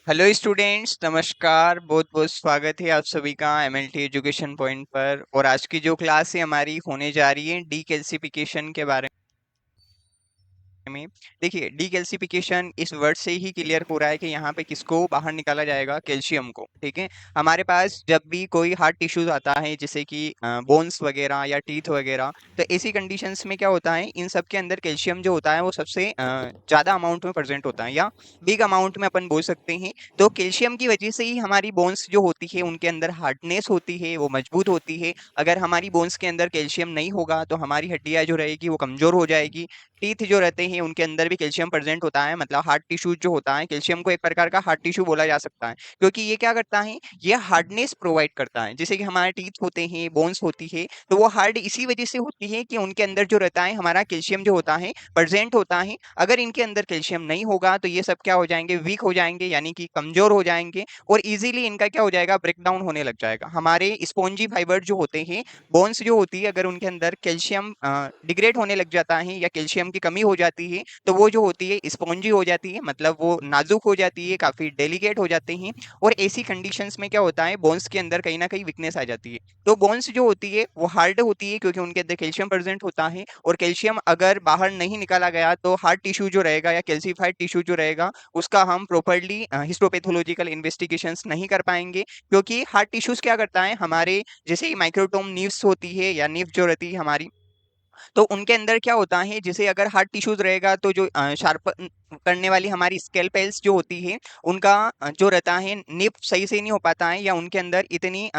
Hello students, नमस्कार। बहुत बहुत स्वागत है आप सभी का एमएलटी एजुकेशन पॉइंट पर। और आज की जो क्लास है हमारी होने जा रही है डीकैल्सिफिकेशन के बारे में। देखिए, डीकैल्सिफिकेशन इस वर्ड से ही क्लियर हो रहा है कि यहाँ पे किसको बाहर निकाला जाएगा, कैल्शियम को। ठीक है, हमारे पास जब भी कोई हार्ट टिश्यूज आता है जैसे कि बोन्स वगैरह या टीथ वगैरह, तो ऐसी कंडीशंस में क्या होता है, इन सब के अंदर कैल्शियम जो होता है वो सबसे ज्यादा अमाउंट में प्रेजेंट होता है, या बिग अमाउंट में अपन बोल सकते हैं। तो कैल्शियम की वजह से ही हमारी बोन्स जो होती है उनके अंदर हार्डनेस होती है, वो मजबूत होती है। अगर हमारी बोन्स के अंदर कैल्शियम नहीं होगा तो हमारी हड्डियां जो रहेगी वो कमजोर हो जाएगी। टीथ जो रहते हैं उनके अंदर भी कैल्शियम प्रेजेंट होता है, मतलब हार्ट टिश्यू जो होता है, कैल्शियम को एक प्रकार का हार्ट टिश्यू बोला जा सकता है, क्योंकि ये क्या करता है, ये हार्डनेस प्रोवाइड करता है। जैसे कि हमारे टीथ होते हैं, बोन्स होती है, तो वो हार्ड इसी वजह से होती है कि उनके अंदर जो रहता है हमारा कैल्शियम जो होता है प्रेजेंट होता है। अगर इनके अंदर कैल्शियम नहीं होगा तो ये सब क्या हो जाएंगे, वीक हो जाएंगे, यानी कि कमजोर हो जाएंगे। और इजीली इनका क्या हो जाएगा, ब्रेकडाउन होने लग जाएगा। हमारे स्पॉन्जी फाइबर जो होते हैं, बोन्स जो होती है, अगर उनके अंदर कैल्शियम डिग्रेड होने लग जाता है या कैल्शियम की कमी हो जाती है, तो वो जो होती है स्पॉन्जी हो जाती है, मतलब वो नाजुक हो जाती है, काफी डेलिकेट हो जाते हैं। और ऐसी कंडीशंस में क्या होता है, बोन्स के अंदर कहीं ना कहीं वीकनेस आ जाती है। तो बोन्स जो होती है वो हार्ड होती है क्योंकि उनके अंदर कैल्शियम प्रेजेंट होता है। और कैल्शियम अगर बाहर नहीं निकाला गया तो हार्ट टिश्यू जो रहेगा या कैल्सिफाइड टिश्यू जो रहेगा उसका हम प्रॉपर्ली हिस्टोपैथोलॉजिकल इन्वेस्टिगेशंस नहीं कर पाएंगे। क्योंकि हार्ट टिश्यूज क्या करता है, हमारे जैसे माइक्रोटोम नीव्स होती है या नीव जो रहती है हमारी, तो उनके अंदर क्या होता है, जैसे अगर हार्ट टिश्यूज रहेगा तो जो शार्प करने वाली हमारी स्केलपेल्स जो होती है उनका जो रहता है निप सही से नहीं हो पाता है, या उनके अंदर इतनी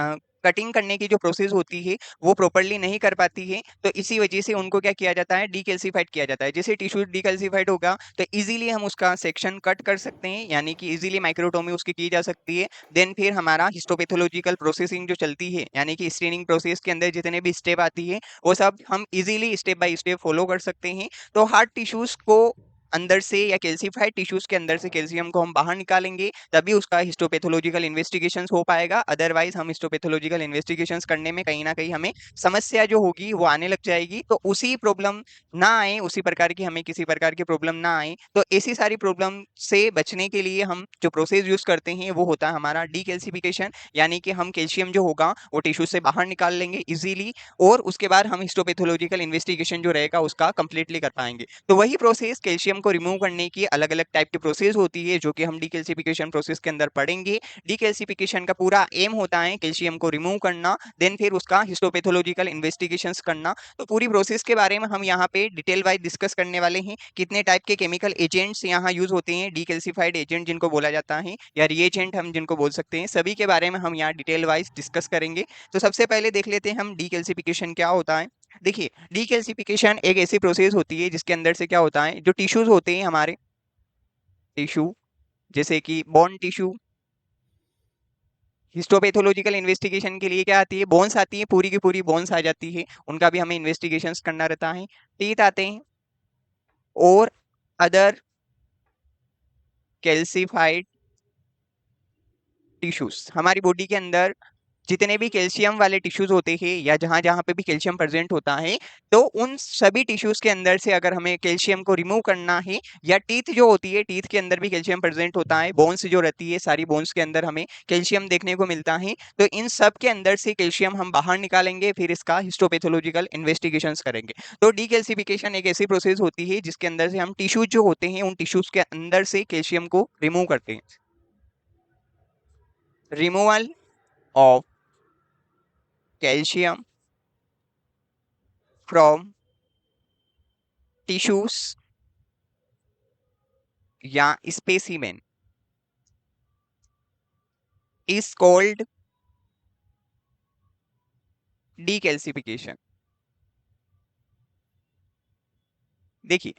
कटिंग करने की जो प्रोसेस होती है वो प्रॉपर्ली नहीं कर पाती है। तो इसी वजह से उनको क्या किया जाता है, डीकैल्सिफाइड किया जाता है। जैसे टिश्यू डीकैल्सिफाइड होगा तो इजीली हम उसका सेक्शन कट कर सकते हैं, यानी कि इजीली माइक्रोटोमी उसकी की जा सकती है। देन फिर हमारा हिस्टोपैथोलॉजिकल प्रोसेसिंग जो चलती है, यानी कि स्क्रीनिंग प्रोसेस के अंदर जितने भी स्टेप आती है वो सब हम easily step by step follow कर सकते हैं। तो हार्ट टिश्यूज को अंदर से या कैल्सिफाइड टिश्यूज के अंदर से कैल्शियम को हम बाहर निकालेंगे, तभी उसका हिस्टोपैथोलॉजिकल इन्वेस्टिगेशंस हो पाएगा। अदरवाइज हम हिस्टोपैथोलॉजिकल इन्वेस्टिगेशंस करने में कहीं ना कहीं हमें समस्या जो होगी वो आने लग जाएगी। तो उसी प्रॉब्लम ना आए, उसी प्रकार की हमें किसी प्रकार की प्रॉब्लम ना आए, तो ऐसी सारी प्रॉब्लम से बचने के लिए हम जो प्रोसेस यूज करते हैं वो होता है हमारा डीकैल्सिफिकेशन। यानी कि हम कैल्शियम जो होगा वो टिश्यू से बाहर निकाल लेंगे इजीली, और उसके बाद हम हिस्टोपैथोलॉजिकल इन्वेस्टिगेशन जो रहेगा उसका कंप्लीटली कर पाएंगे। तो वही प्रोसेस कैल्शियम को रिमूव करने की अलग अलग टाइप की प्रोसेस होती है जो कि हम डीकैल्सिफिकेशन प्रोसेस के अंदर पढ़ेंगे। डीकैल्सिफिकेशन का पूरा एम होता है कैल्शियम को रिमूव करना, देन फिर उसका हिस्टोपैथोलॉजिकल इन्वेस्टिगेशंस करना। तो पूरी प्रोसेस के बारे में हम यहाँ पे डिटेल वाइज डिस्कस करने वाले हैं। कितने टाइप के केमिकल एजेंट्स यहाँ यूज होते हैं, डीकैल्सिफाइड एजेंट जिनको बोला जाता है या रिएजेंट हम जिनको बोल सकते हैं, सभी के बारे में हम यहाँ डिटेल वाइज डिस्कस करेंगे। तो सबसे पहले देख लेते हैं हम डीकैल्सिफिकेशन क्या होता है। देखिए, डीकैल्सिफिकेशन एक ऐसी प्रोसेस होती है जिसके अंदर से क्या होता है, जो टिश्यूज होते हैं हमारे टिश्यू, जैसे कि बोन टिश्यू, हिस्टोपैथोलॉजिकल इन्वेस्टिगेशन के लिए क्या आती है, बोन्स आती है, पूरी की पूरी बोन्स आ जाती है, उनका भी हमें इन्वेस्टिगेशंस करना रहता है। टीथ आते हैं, और अदर कैल्सिफाइड टिश्यूज। हमारी बॉडी के अंदर जितने भी कैल्शियम वाले टिश्यूज होते हैं या जहां जहां पे भी कैल्शियम प्रेजेंट होता है, तो उन सभी टिश्यूज के अंदर से अगर हमें कैल्शियम को रिमूव करना है, या टीथ जो होती है, टीथ के अंदर भी कैल्शियम प्रेजेंट होता है, बोन्स जो रहती है, सारी बोन्स के अंदर हमें कैल्शियम देखने को मिलता है। तो इन सब के अंदर से कैल्शियम हम बाहर निकालेंगे, फिर इसका हिस्टोपैथोलॉजिकल इन्वेस्टिगेशंस करेंगे। तो डीकैल्सिफिकेशन एक ऐसी प्रोसेस होती है जिसके अंदर से हम टिश्यूज जो होते हैं उन टिश्यूज के अंदर से कैल्शियम को रिमूव करते हैं। Removal of calcium from tissues या स्पेसिमेन इज कॉल्ड डीकैल्सिफिकेशन। देखिए,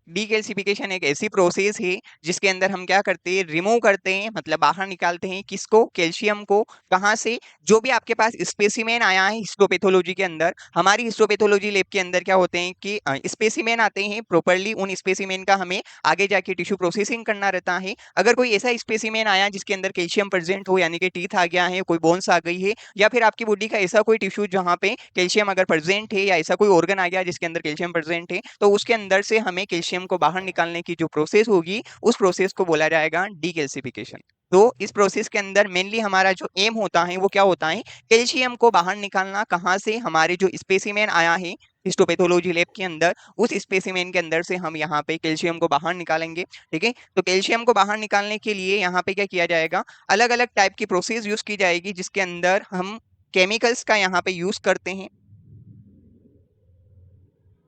डीकैल्सिफिकेशन एक ऐसी प्रोसेस है जिसके अंदर हम क्या करते हैं, रिमूव करते हैं, मतलब बाहर निकालते हैं, किसको, कैल्शियम को। कहाँ से, जो भी आपके पास स्पेसिमेन आया है हिस्टोपैथोलॉजी के अंदर, हमारी हिस्टोपैथोलॉजी लैब के अंदर क्या होते हैं कि स्पेसिमेन आते हैं, प्रॉपर्ली उन स्पेसिमेन का हमें आगे जाके टिश्यू प्रोसेसिंग करना रहता है। अगर कोई ऐसा स्पेसिमेन आया जिसके अंदर कैल्शियम प्रेजेंट हो, यानी कि टीथ आ गया है, कोई बोन्स आ गई है, या फिर आपकी बॉडी का ऐसा कोई टिश्यू जहाँ पे कैल्शियम अगर प्रेजेंट है, या ऐसा कोई ऑर्गन आ गया जिसके अंदर कैल्शियम प्रेजेंट है, तो उसके अंदर से हमें कैल्शियम को बाहर निकालने की जो प्रोसेस होगी उस प्रोसेस को बोला जाएगा डीकैल्सिफिकेशन। तो इस प्रोसेस के अंदर मेनली हमारा जो एम होता है वो क्या होता है, कैल्शियम को बाहर निकालना। कहाँ से, हमारे जो स्पेसिमेन आया है हिस्टोपैथोलॉजी लैब के अंदर, उस स्पेसिमेन के अंदर से हम यहाँ पे कैल्शियम को बाहर निकालेंगे। ठीक है, तो कैल्शियम को बाहर निकालने के लिए यहाँ पे क्या किया जाएगा, अलग अलग टाइप की प्रोसेस यूज की जाएगी, जिसके अंदर हम केमिकल्स का यहाँ पे यूज करते हैं।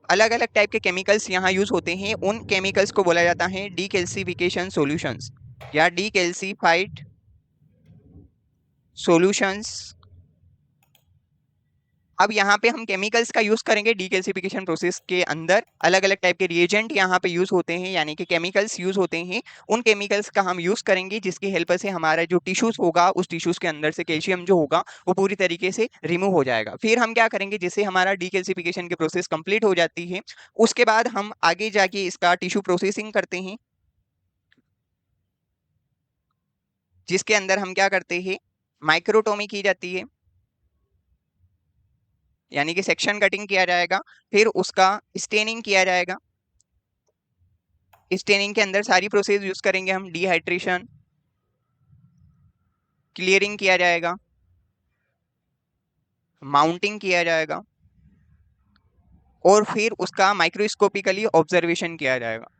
अलग अलग टाइप के केमिकल्स यहाँ यूज होते हैं, उन केमिकल्स को बोला जाता है डीकैल्सिफिकेशन सॉल्यूशंस या डीकैल्सिफाइड सॉल्यूशंस। अब यहाँ पे हम केमिकल्स का यूज करेंगे डीकैल्सिफिकेशन प्रोसेस के अंदर। अलग अलग टाइप के रिएजेंट यहाँ पे यूज होते हैं, यानी कि केमिकल्स यूज होते हैं। उन केमिकल्स का हम यूज करेंगे जिसकी हेल्प से हमारा जो टिश्यूज होगा, उस टिश्यूज के अंदर से कैल्शियम जो होगा वो पूरी तरीके से रिमूव हो जाएगा। फिर हम क्या करेंगे, जैसे हमारा डीकैल्सिफिकेशन की प्रोसेस कंप्लीट हो जाती है, उसके बाद हम आगे जाके इसका टिश्यू प्रोसेसिंग करते हैं, जिसके अंदर हम क्या करते हैं, माइक्रोटोमी की जाती है, यानी कि सेक्शन कटिंग किया जाएगा। फिर उसका स्टेनिंग किया जाएगा। स्टेनिंग के अंदर सारी प्रोसेस यूज करेंगे हम, डिहाइड्रेशन, क्लियरिंग किया जाएगा, माउंटिंग किया जाएगा, और फिर उसका माइक्रोस्कोपिकली ऑब्जर्वेशन किया जाएगा।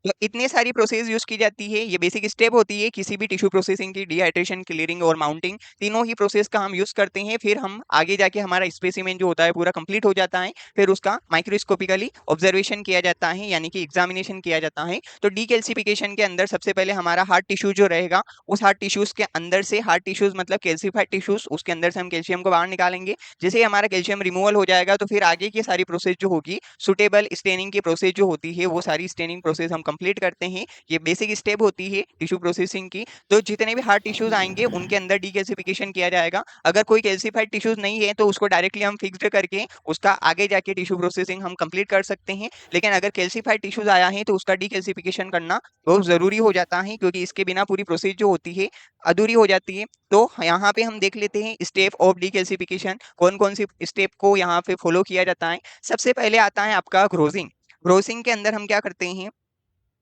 तो इतनी सारी प्रोसेस यूज की जाती है, ये बेसिक स्टेप होती है किसी भी टिश्यू प्रोसेसिंग की, डिहाइड्रेशन, क्लियरिंग और माउंटिंग, तीनों ही प्रोसेस का हम यूज करते हैं। फिर हम आगे जाके हमारा स्पेसिमेन जो होता है पूरा कंप्लीट हो जाता है, फिर उसका माइक्रोस्कोपिकली ऑब्जर्वेशन किया जाता है, यानी कि एग्जामिनेशन किया जाता है। तो डीकैल्सिफिकेशन के अंदर सबसे पहले हमारा हार्ट टिश्यू जो रहेगा, उस हार्ट टिश्यूज के अंदर से, हार्ट टिश्यूज मतलब कैल्सिफाइड टिश्यूज, उसके अंदर से हम कैल्शियम को बाहर निकालेंगे। जैसे ही हमारा कैल्शियम रिमूवल हो जाएगा, तो फिर आगे की सारी प्रोसेस जो होगी, सुटेबल स्टेनिंग की प्रोसेस जो होती है, वो सारी स्टेनिंग प्रोसेस हम कंप्लीट करते हैं। ये बेसिक स्टेप होती है टिश्यू प्रोसेसिंग की। तो जितने भी हार्ट टिश्यूज आएंगे उनके अंदर डीकैल्सिफिकेशन किया जाएगा। अगर कोई कैल्सिफाइड टिश्यूज नहीं है तो उसको डायरेक्टली हम फिक्स्ड करके उसका आगे जाके टिश्यू प्रोसेसिंग हम कंप्लीट कर सकते हैं। लेकिन अगर कैल्सिफाइड टिश्यूज आया है तो उसका डीकैल्सिफिकेशन करना बहुत जरूरी हो जाता है, क्योंकि इसके बिना पूरी प्रोसेस जो होती है अधूरी हो जाती है। तो यहाँ पे हम देख लेते हैं स्टेप ऑफ डीकैल्सिफिकेशन, कौन कौन सी स्टेप को यहाँ पे फॉलो किया जाता है। सबसे पहले आता है आपका ग्रोजिंग। ग्रोसिंग के अंदर हम क्या करते हैं,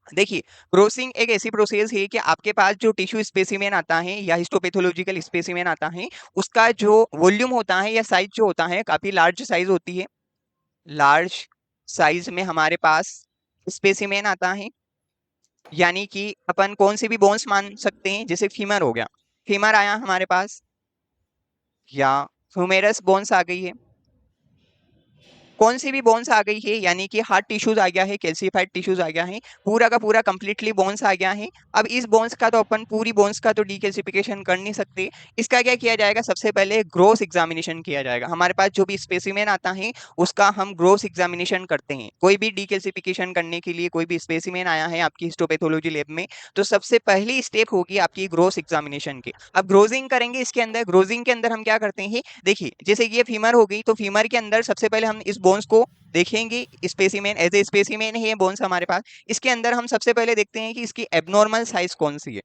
देखिए, ग्रोसिंग एक ऐसी प्रोसेस है कि आपके पास जो टिश्यू स्पेसिमेन आता है या हिस्टोपैथोलॉजिकल स्पेसिमेन आता है, उसका जो वॉल्यूम होता है या साइज जो होता है, काफी लार्ज साइज होती है। लार्ज साइज में हमारे पास स्पेसिमेन आता है, यानी कि अपन कौन से भी बोन्स मान सकते हैं, जैसे फीमर हो गया, फीमर आया हमारे पास, या ह्यूमेरस बोन्स आ गई है, कौन सी भी बोन्स आ गई है, यानी कि हार्ट टिश्यूज आ गया है, कैल्सिफाइड टिश्यूज आ गया है, पूरा का पूरा कंप्लीटली बोन्स आ गया है। अब इस बोन्स का तो अपन पूरी बोन्स का तो डीकैल्सिफिकेशन कर नहीं सकते। इसका क्या किया जाएगा, सबसे पहले ग्रोस एग्जामिनेशन किया जाएगा। हमारे पास जो भी स्पेसिमेन आता है उसका हम ग्रोस एग्जामिनेशन करते हैं। कोई भी डीकैल्सिफिकेशन करने के लिए कोई भी स्पेसिमेन आया है आपकी हिस्टोपैथोलॉजी लैब में, तो सबसे पहली स्टेप होगी आपकी ग्रोस एग्जामिनेशन की। अब ग्रोजिंग करेंगे इसके अंदर। ग्रोजिंग के अंदर हम क्या करते हैं, देखिए, जैसे ये फीमर हो गई, तो फीमर के अंदर सबसे पहले हम इस बोन्स को देखेंगे। स्पेसिमेन एज ए स्पेसिमेन है ये बोन्स हमारे पास। इसके अंदर हम सबसे पहले देखते हैं कि इसकी एबनॉर्मल साइज कौन सी है।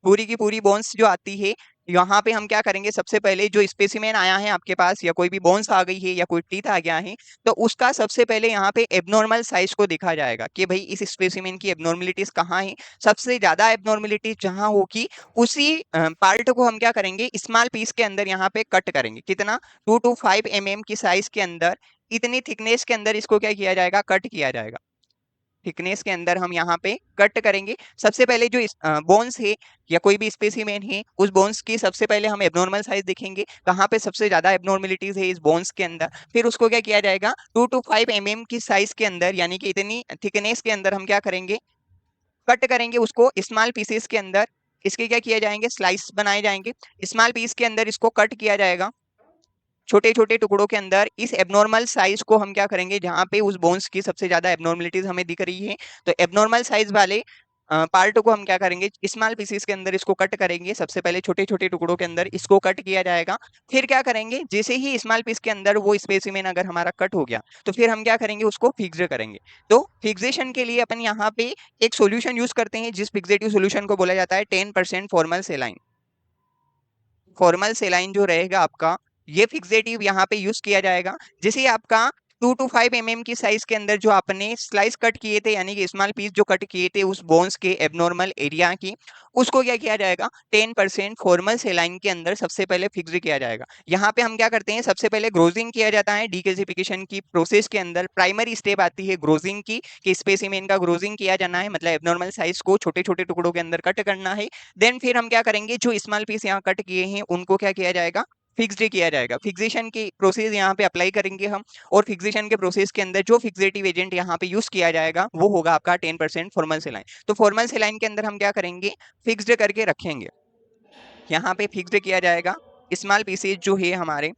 पूरी की पूरी बोन्स जो आती है, यहाँ पे हम क्या करेंगे, सबसे पहले जो स्पेसिमेन आया है आपके पास, या कोई भी बोन्स आ गई है या कोई टीथ आ गया है, तो उसका सबसे पहले यहाँ पे एबनॉर्मल साइज को देखा जाएगा कि भाई इस स्पेसिमेन की एबनॉर्मेलिटीज कहाँ है। सबसे ज्यादा एबनॉर्मेलिटीज जहाँ होगी, उसी पार्ट को हम क्या करेंगे, स्मॉल पीस के अंदर यहाँ पे कट करेंगे। कितना, 2 to 5 mm की साइज के अंदर, इतनी थिकनेस के अंदर इसको क्या किया जाएगा, कट किया जाएगा। थिकनेस के अंदर हम यहाँ पे कट करेंगे। सबसे पहले जो बोन्स है या कोई भी स्पेसिमेन है, उस बोन्स की सबसे पहले हम एबनॉर्मल साइज देखेंगे, कहाँ पे सबसे ज्यादा एबनॉर्मेलिटीज है इस बोन्स के अंदर। फिर उसको क्या किया जाएगा, 2 to 5 mm की साइज के अंदर, यानी कि इतनी थिकनेस के अंदर हम क्या करेंगे, कट करेंगे उसको स्मॉल पीसेस के अंदर। इसके क्या किया जाएंगे, स्लाइस बनाए जाएंगे। स्मॉल पीस के अंदर इसको कट किया जाएगा, छोटे छोटे टुकड़ों के अंदर। इस एबनॉर्मल साइज को हम क्या करेंगे, जहां पे उस बोन्स की सबसे ज्यादा एबनॉर्मलिटीज हमें दिख रही है, तो एबनॉर्मल साइज वाले पार्ट को हम क्या करेंगे, स्मॉल पीसेस के अंदर इसको कट करेंगे। सबसे पहले छोटे छोटे टुकड़ों के अंदर इसको कट किया जाएगा। फिर क्या करेंगे, जैसे ही स्मॉल पीस के अंदर वो स्पेसिमेन अगर हमारा कट हो गया, तो फिर हम क्या करेंगे, उसको फिक्स करेंगे। तो फिक्सेशन के लिए अपन यहाँ पे एक सोल्यूशन यूज करते हैं, जिस फिक्सेटिव सोल्यूशन को बोला जाता है 10% फॉर्मल सेलाइन। फॉर्मल सेलाइन जो रहेगा आपका, ये फिक्सेटिव यहाँ पे यूज किया जाएगा। जैसे ही आपका 2 to 5 mm की साइज के अंदर जो आपने स्लाइस कट किए थे, यानी कि स्मॉल पीस जो कट किए थे उस बोन्स के एबनॉर्मल एरिया की, उसको क्या किया जाएगा, 10% फॉर्मल सेलाइन के अंदर सबसे पहले फिक्स किया जाएगा। यहाँ पे हम क्या करते हैं, सबसे पहले ग्रोजिंग किया जाता है। डीकैल्सिफिकेशन की प्रोसेस के अंदर प्राइमरी स्टेप आती है ग्रोजिंग की, कि स्पेसिमेन का ग्रोजिंग किया जाना है, मतलब एबनॉर्मल साइज को छोटे छोटे टुकड़ों के अंदर कट करना है। देन फिर हम क्या करेंगे, जो स्मॉल पीस यहाँ कट किए हैं उनको क्या किया जाएगा, फिक्स्ड किया जाएगा। फिक्सेशन की प्रोसेस यहाँ पे अप्लाई करेंगे हम, और फिक्सेशन के प्रोसेस के अंदर जो फिक्सेटिव एजेंट यहाँ पे यूज किया जाएगा वो होगा आपका 10% फॉर्मल सेलाइन। तो फॉर्मल सेलाइन के अंदर हम क्या करेंगे, फिक्स्ड करके रखेंगे। यहाँ पे फिक्स्ड किया जाएगा स्मॉल पीसेज जो है हमारे,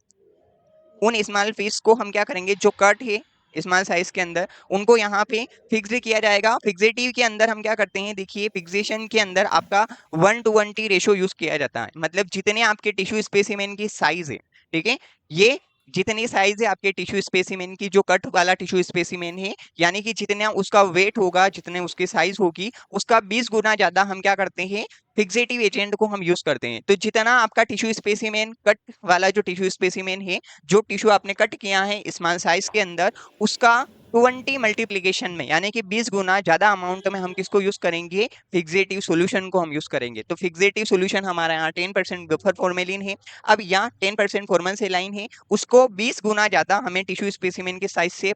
उन स्मॉल पीस को हम क्या करेंगे, जो कट है स्मॉल साइज के अंदर उनको यहाँ पे फिक्स्ड किया जाएगा। फिक्सेटिव के अंदर हम क्या करते हैं, देखिए फिक्सेशन के अंदर आपका 1:1 रेशो यूज किया जाता है। मतलब जितने आपके टिश्यू स्पेसिमेन की साइज है, ठीक है, ये जितनी साइज है आपके टिश्यू स्पेसिमेन की, जो कट वाला टिश्यू स्पेसिमेन है, यानी कि जितना उसका वेट होगा, जितने उसकी साइज होगी, उसका 20 गुना ज्यादा हम क्या करते हैं, फिक्सेटिव एजेंट को हम यूज करते हैं। तो जितना आपका टिश्यू स्पेसिमेन कट वाला जो टिश्यू स्पेसिमेन है, जो टिश्यू आपने कट किया है स्मॉल साइज के अंदर, उसका 20 मल्टीप्लीकेशन में, यानी कि 20 गुना ज्यादा अमाउंट में हम किसको यूज करेंगे, फिक्सेटिव सॉल्यूशन को हम यूज करेंगे। तो फिक्सेटिव सॉल्यूशन हमारा यहाँ 10% बफर फॉर्मेलिन है। अब यहाँ 10% फॉर्मल सेलाइन है, उसको 20 गुना ज्यादा हमें टिश्यू स्पेसिमेन के साइज से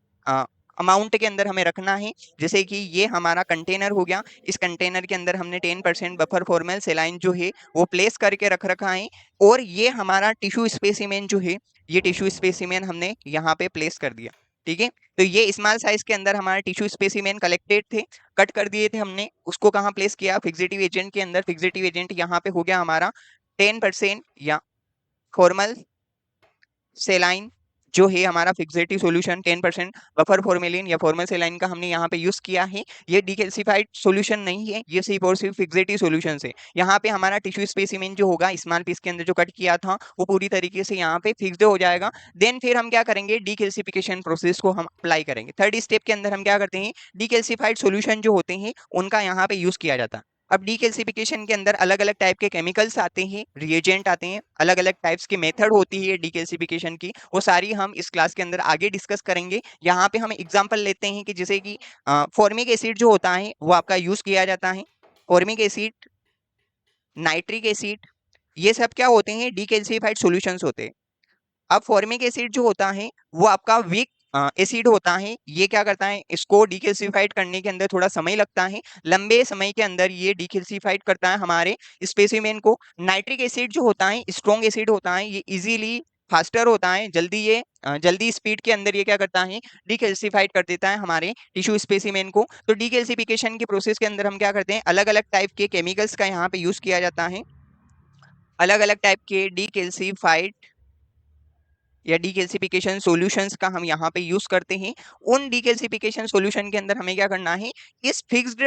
अमाउंट के अंदर हमें रखना है। जैसे कि ये हमारा कंटेनर हो गया, इस कंटेनर के अंदर हमने 10% बफर फॉर्मल सेलाइन जो है वो प्लेस करके रख रखा है, और ये हमारा टिश्यू स्पेसिमेन जो है, ये टिश्यू स्पेसिमेन हमने यहाँ पे प्लेस कर दिया। ठीक है, तो ये स्मॉल साइज के अंदर हमारा टिश्यू स्पेसिमेन कलेक्टेड थे, कट कर दिए थे हमने, उसको कहाँ प्लेस किया, फिक्सेटिव एजेंट के अंदर। फिक्सेटिव एजेंट यहाँ पे हो गया हमारा 10% या फॉर्मल सेलाइन, जो है हमारा फिक्सेटिव सॉल्यूशन 10% बफर फॉर्मेलिन या फॉर्मल सेलाइन का हमने यहाँ पे यूज किया है। ये डिकैल्सिफाइड सॉल्यूशन नहीं है, ये सिर्फ और सिर्फ फिक्सेटिव सॉल्यूशन है। यहाँ पे हमारा टिश्यू स्पेसिमेन जो होगा स्मॉल पीस के अंदर जो कट किया था वो पूरी तरीके से यहाँ पे फिक्स्ड हो जाएगा। देन फिर हम क्या करेंगे, डिकैल्सिफिकेशन प्रोसेस को हम अप्लाई करेंगे। थर्ड स्टेप के अंदर हम क्या करते हैं, डिकैल्सिफाइड सॉल्यूशन जो होते हैं उनका यहाँ पे यूज किया जाता है। अब डीकैल्सिफिकेशन के अंदर अलग अलग टाइप के केमिकल्स आते हैं, रिएजेंट आते हैं, अलग अलग टाइप्स की मेथड होती है डीकैल्सिफिकेशन की, वो सारी हम इस क्लास के अंदर आगे डिस्कस करेंगे। यहाँ पे हम एग्जांपल लेते हैं कि जैसे कि फॉर्मिक एसिड जो होता है वो आपका यूज किया जाता है। फॉर्मिक एसिड, नाइट्रिक एसिड, ये सब क्या होते हैं, डीकैल्सिफाइड सॉल्यूशंस होते हैं। अब फॉर्मिक एसिड जो होता है वो आपका वीक एसिड होता है। ये क्या करता है, इसको डीकैल्सिफाइड करने के अंदर थोड़ा समय लगता है, लंबे समय के अंदर ये डीकैल्सिफाइड करता है हमारे स्पेसिमेन को। नाइट्रिक एसिड जो होता है स्ट्रॉन्ग एसिड होता है, ये इजीली फास्टर होता है, जल्दी ये जल्दी स्पीड के अंदर ये क्या करता है, डीकैल्सिफाइड कर देता है हमारे टिश्यू स्पेसिमेन को। तो डीकैल्सिफिकेशन के प्रोसेस के अंदर हम क्या करते हैं, अलग अलग टाइप के केमिकल्स का यहाँ पे यूज किया जाता है। अलग अलग टाइप के डीकैल्सिफाइड या डीकैल्सिफिकेशन सॉल्यूशंस का हम यहाँ पे यूज करते हैं। उन डीकैल्सिफिकेशन सॉल्यूशन के अंदर हमें क्या करना है, इस फिक्स्ड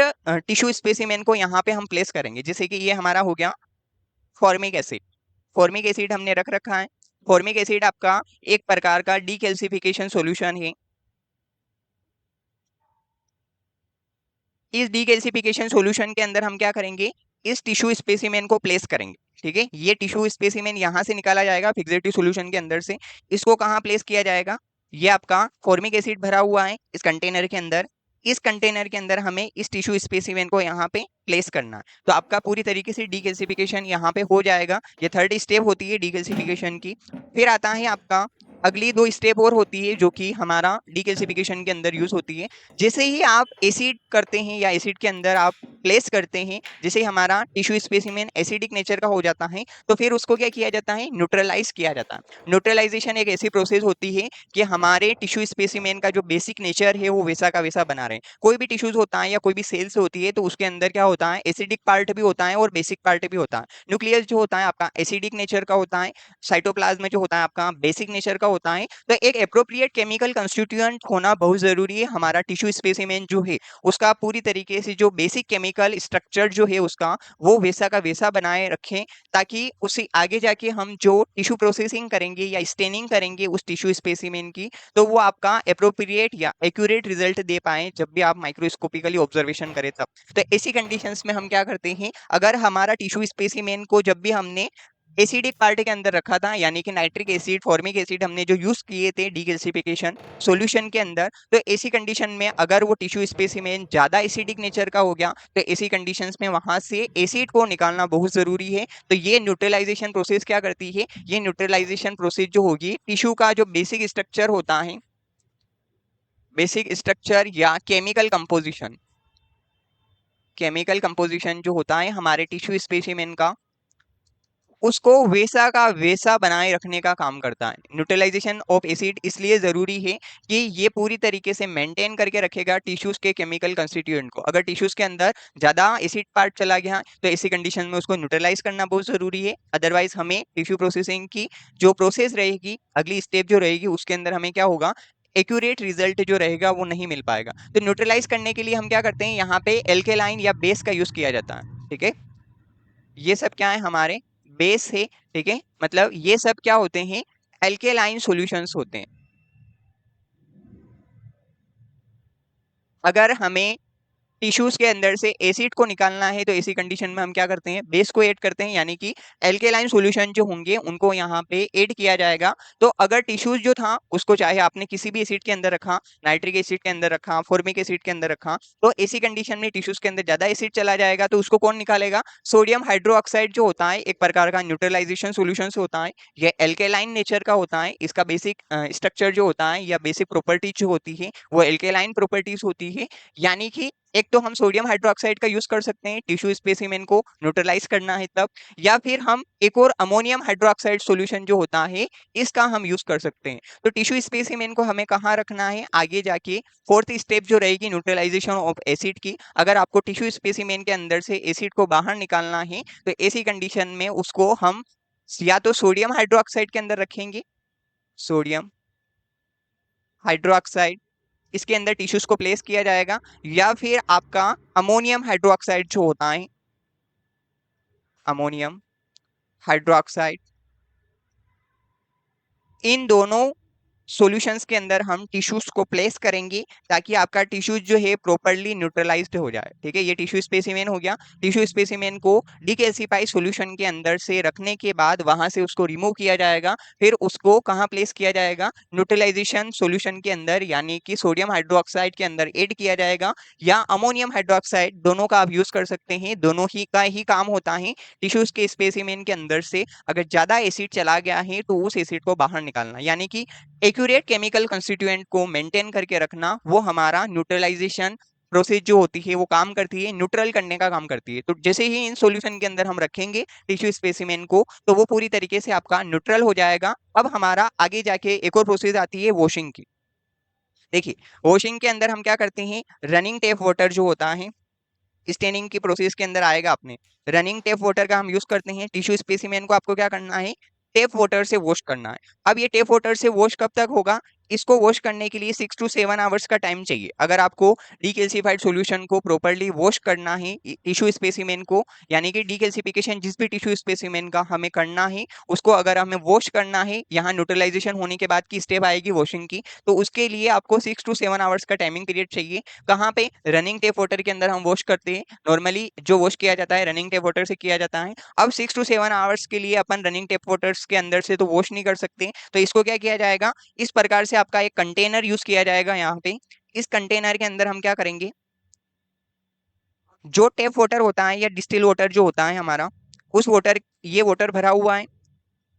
टिश्यू स्पेसिमेन को यहाँ पे हम प्लेस करेंगे। जैसे कि ये हमारा हो गया फॉर्मिक एसिड, फॉर्मिक एसिड हमने रख रखा है। फॉर्मिक एसिड आपका एक प्रकार का डीकैल्सिफिकेशन सॉल्यूशन है। इस डीकैल्सिफिकेशन सॉल्यूशन के अंदर हम क्या करेंगे, इस टिश्यू स्पेसिमेन को प्लेस करेंगे। ठीक है, ये टिश्यू स्पेसिमेन यहाँ से निकाला जाएगा फिक्सेटिव सॉल्यूशन के अंदर से, इसको कहाँ प्लेस किया जाएगा, ये आपका फॉर्मिक एसिड भरा हुआ है इस कंटेनर के अंदर। इस कंटेनर के अंदर हमें इस टिश्यू स्पेसिमेन को यहाँ पे प्लेस करना है। तो आपका पूरी तरीके से डीकैल्सिफिकेशन यहाँ पे हो जाएगा। ये थर्ड स्टेप होती है डीकैल्सिफिकेशन की। फिर आता है आपका अगली दो स्टेप और होती है जो कि हमारा डीकैल्सिफिकेशन के अंदर यूज होती है। जैसे ही आप एसिड करते हैं या एसिड के अंदर आप प्लेस करते हैं, जैसे हमारा टिश्यू स्पेसिमेन एसिडिक नेचर का हो जाता है, तो फिर उसको क्या किया जाता है, न्यूट्रलाइज किया जाता है। न्यूट्रलाइजेशन एक ऐसी प्रोसेस होती है कि हमारे टिश्यू स्पेसिमेन का जो बेसिक नेचर है वो वैसा का वैसा बना रहे। कोई भी टिश्यूज होता है या कोई भी सेल्स होती है तो उसके अंदर क्या होता है, एसिडिक पार्ट भी होता है और बेसिक पार्ट भी होता है। न्यूक्लियस जो होता है आपका एसिडिक नेचर का होता है, साइटोप्लाज्म जो होता है आपका बेसिक नेचर का होता है। तो एक एप्रोप्रिएट केमिकल कंस्टिट्यूएंट होना बहुत जरूरी है। हमारा टिश्यू स्पेसिमेन जो है उसका पूरी तरीके से जो बेसिक केमिकल स्ट्रक्चर जो है उसका वो वैसा का वैसा बनाए रखें, ताकि उसे आगे जाके हम जो टिश्यू प्रोसेसिंग करेंगे या स्टेनिंग करेंगे उस टिश्यू स्पेसिमेन की, तो वो आपका एप्रोप्रिएट या एक्यूरेट रिजल्ट दे पाए जब भी आप माइक्रोस्कोपिकली ऑब्जर्वेशन करें तब। तो ऐसी कंडीशंस में हम क्या करते हैं, अगर हमारा टिश्यू स्पेसिमेन को जब भी हमने एसिडिक पार्ट के अंदर रखा था, यानी कि नाइट्रिक एसिड, फॉर्मिक एसिड हमने जो यूज किए थे डीगैल्सिफिकेशन सॉल्यूशन के अंदर। तो ऐसी कंडीशन में अगर वो टिश्यू स्पेसिमेन ज्यादा एसिडिक नेचर का हो गया तो ऐसी कंडीशंस में वहां से एसिड को निकालना बहुत जरूरी है। तो ये न्यूट्रलाइजेशन प्रोसेस क्या करती है, ये न्यूट्रलाइजेशन प्रोसेस जो होगी टिश्यू का जो बेसिक स्ट्रक्चर होता है, बेसिक स्ट्रक्चर या केमिकल कंपोजिशन जो होता है हमारे टिश्यू स्पेसिमेन का, उसको वैसा का वैसा बनाए रखने का काम करता है। न्यूट्रलाइजेशन ऑफ एसिड इसलिए जरूरी है कि ये पूरी तरीके से मेंटेन करके रखेगा टिश्यूज के केमिकल कंस्टिट्यूएंट को। अगर टिश्यूज के अंदर ज्यादा एसिड पार्ट चला गया तो ऐसी कंडीशन में उसको न्यूट्रलाइज करना बहुत जरूरी है। अदरवाइज हमें टिश्यू प्रोसेसिंग की जो प्रोसेस रहेगी, अगली स्टेप जो रहेगी, उसके अंदर हमें क्या होगा, एक्यूरेट रिजल्ट जो रहेगा वो नहीं मिल पाएगा। तो न्यूट्रलाइज करने के लिए हम क्या करते हैं, यहाँ पे एल्केलाइन या बेस का यूज किया जाता है। ठीक है, ये सब क्या है, हमारे बेस है। ठीक है, मतलब ये सब क्या होते हैं, एल्केलाइन सॉल्यूशंस होते हैं। अगर हमें टिश्यूज के अंदर से एसिड को निकालना है तो ऐसी कंडीशन में हम क्या करते हैं, बेस को ऐड करते हैं, यानी कि एल्केलाइन सॉल्यूशन जो होंगे उनको यहाँ पे ऐड किया जाएगा। तो अगर टिश्यूज जो था उसको चाहे आपने किसी भी एसिड के अंदर रखा, नाइट्रिक एसिड के अंदर रखा, फॉर्मिक एसिड के अंदर रखा, तो ऐसी कंडीशन में टिश्यूज के अंदर ज्यादा एसिड चला जाएगा तो उसको कौन निकालेगा, सोडियम हाइड्रोक्साइड जो होता है एक प्रकार का न्यूट्रलाइजेशन सॉल्यूशन होता है। यह एल्केलाइन नेचर का होता है, इसका बेसिक स्ट्रक्चर जो होता है या बेसिक प्रॉपर्टीज जो होती है वो एल्केलाइन प्रॉपर्टीज होती है। यानी कि एक तो हम सोडियम हाइड्रोक्साइड का यूज कर सकते हैं टिश्यू स्पेसिमेन को न्यूट्रलाइज करना है तब, या फिर हम एक और अमोनियम हाइड्रोक्साइड सॉल्यूशन जो होता है इसका हम यूज कर सकते हैं। तो टिश्यू स्पेसिमेन को हमें कहाँ रखना है, आगे जाके फोर्थ स्टेप जो रहेगी न्यूट्रलाइजेशन ऑफ एसिड की। अगर आपको टिश्यू स्पेसिमेन के अंदर से एसिड को बाहर निकालना है तो ऐसी कंडीशन में उसको हम या तो सोडियम हाइड्रोक्साइड के अंदर रखेंगे, सोडियम हाइड्रोक्साइड इसके अंदर टिश्यूज को प्लेस किया जाएगा, या फिर आपका अमोनियम हाइड्रोक्साइड जो होता है, अमोनियम हाइड्रोक्साइड, इन दोनों सॉल्यूशंस के अंदर हम टिश्यूज को प्लेस करेंगे ताकि आपका टिश्यूज जो है प्रॉपर्ली न्यूट्रलाइज्ड हो जाए। ठीक है, ये टिश्यू स्पेसिमेन हो गया। टिश्यू स्पेसिमेन को डीगैल्सिफाई सॉल्यूशन के अंदर से रखने के बाद वहां से उसको रिमूव किया जाएगा, फिर उसको कहाँ प्लेस किया जाएगा, न्यूट्रलाइजेशन सॉल्यूशन के अंदर, यानी कि सोडियम हाइड्रोक्साइड के अंदर ऐड किया जाएगा, या अमोनियम हाइड्रोक्साइड, दोनों का आप यूज कर सकते हैं। दोनों ही का ही काम होता है टिश्यूज के स्पेसिमेन के अंदर से अगर ज्यादा एसिड चला गया है तो उस एसिड को बाहर निकालना, यानी कि एक्यूरेट केमिकल कंस्टिट्यूएंट को मेंटेन करके रखना, वो हमारा न्यूट्रलाइजेशन प्रोसेस जो होती है वो काम करती है, न्यूट्रल करने का काम करती है। तो जैसे ही इन सॉल्यूशन के अंदर हम रखेंगे टिश्यू स्पेसिमेन को तो वो पूरी तरीके से आपका न्यूट्रल हो जाएगा। अब हमारा आगे जाके एक और प्रोसेस आती है वॉशिंग की। देखिए, वॉशिंग के अंदर हम क्या करते हैं, रनिंग टेप वाटर जो होता है, स्टेनिंग की प्रोसेस के अंदर आएगा अपने, रनिंग टेप वाटर का हम यूज करते हैं। टिश्यू स्पेसिमेन को आपको क्या करना है, टेप वाटर से वॉश करना है। अब ये टेप वाटर से वॉश कब तक होगा, इसको वॉश करने के लिए 6 to 7 आवर्स का टाइम चाहिए। अगर आपको डीकैल्सिफाइड सॉल्यूशन को प्रॉपर्ली वॉश करना है टिश्यू स्पेसिमेन को, यानी कि डीकैल्सिफिकेशन जिस भी टिश्यू स्पेसिमेन का हमें करना है उसको अगर हमें वॉश करना है, यहाँ न्यूट्रलाइजेशन होने के बाद की स्टेप आएगी वॉशिंग की, तो उसके लिए आपको 6 to 7 आवर्स का टाइमिंग पीरियड चाहिए। कहाँ पे, रनिंग टेप वाटर के अंदर हम वॉश करते हैं। नॉर्मली जो वॉश किया जाता है रनिंग टेप वाटर से किया जाता है। अब 6 to 7 आवर्स के लिए अपन रनिंग टेप वाटर्स के अंदर से तो वॉश नहीं कर सकते, तो इसको क्या किया जाएगा, इस प्रकार से आपका एक कंटेनर यूज किया जाएगा यहाँ पे। इस कंटेनर के अंदर हम क्या करेंगे, जो टेप वाटर होता है या डिस्टिल वाटर जो होता है हमारा, उस वाटर, ये वाटर भरा हुआ है,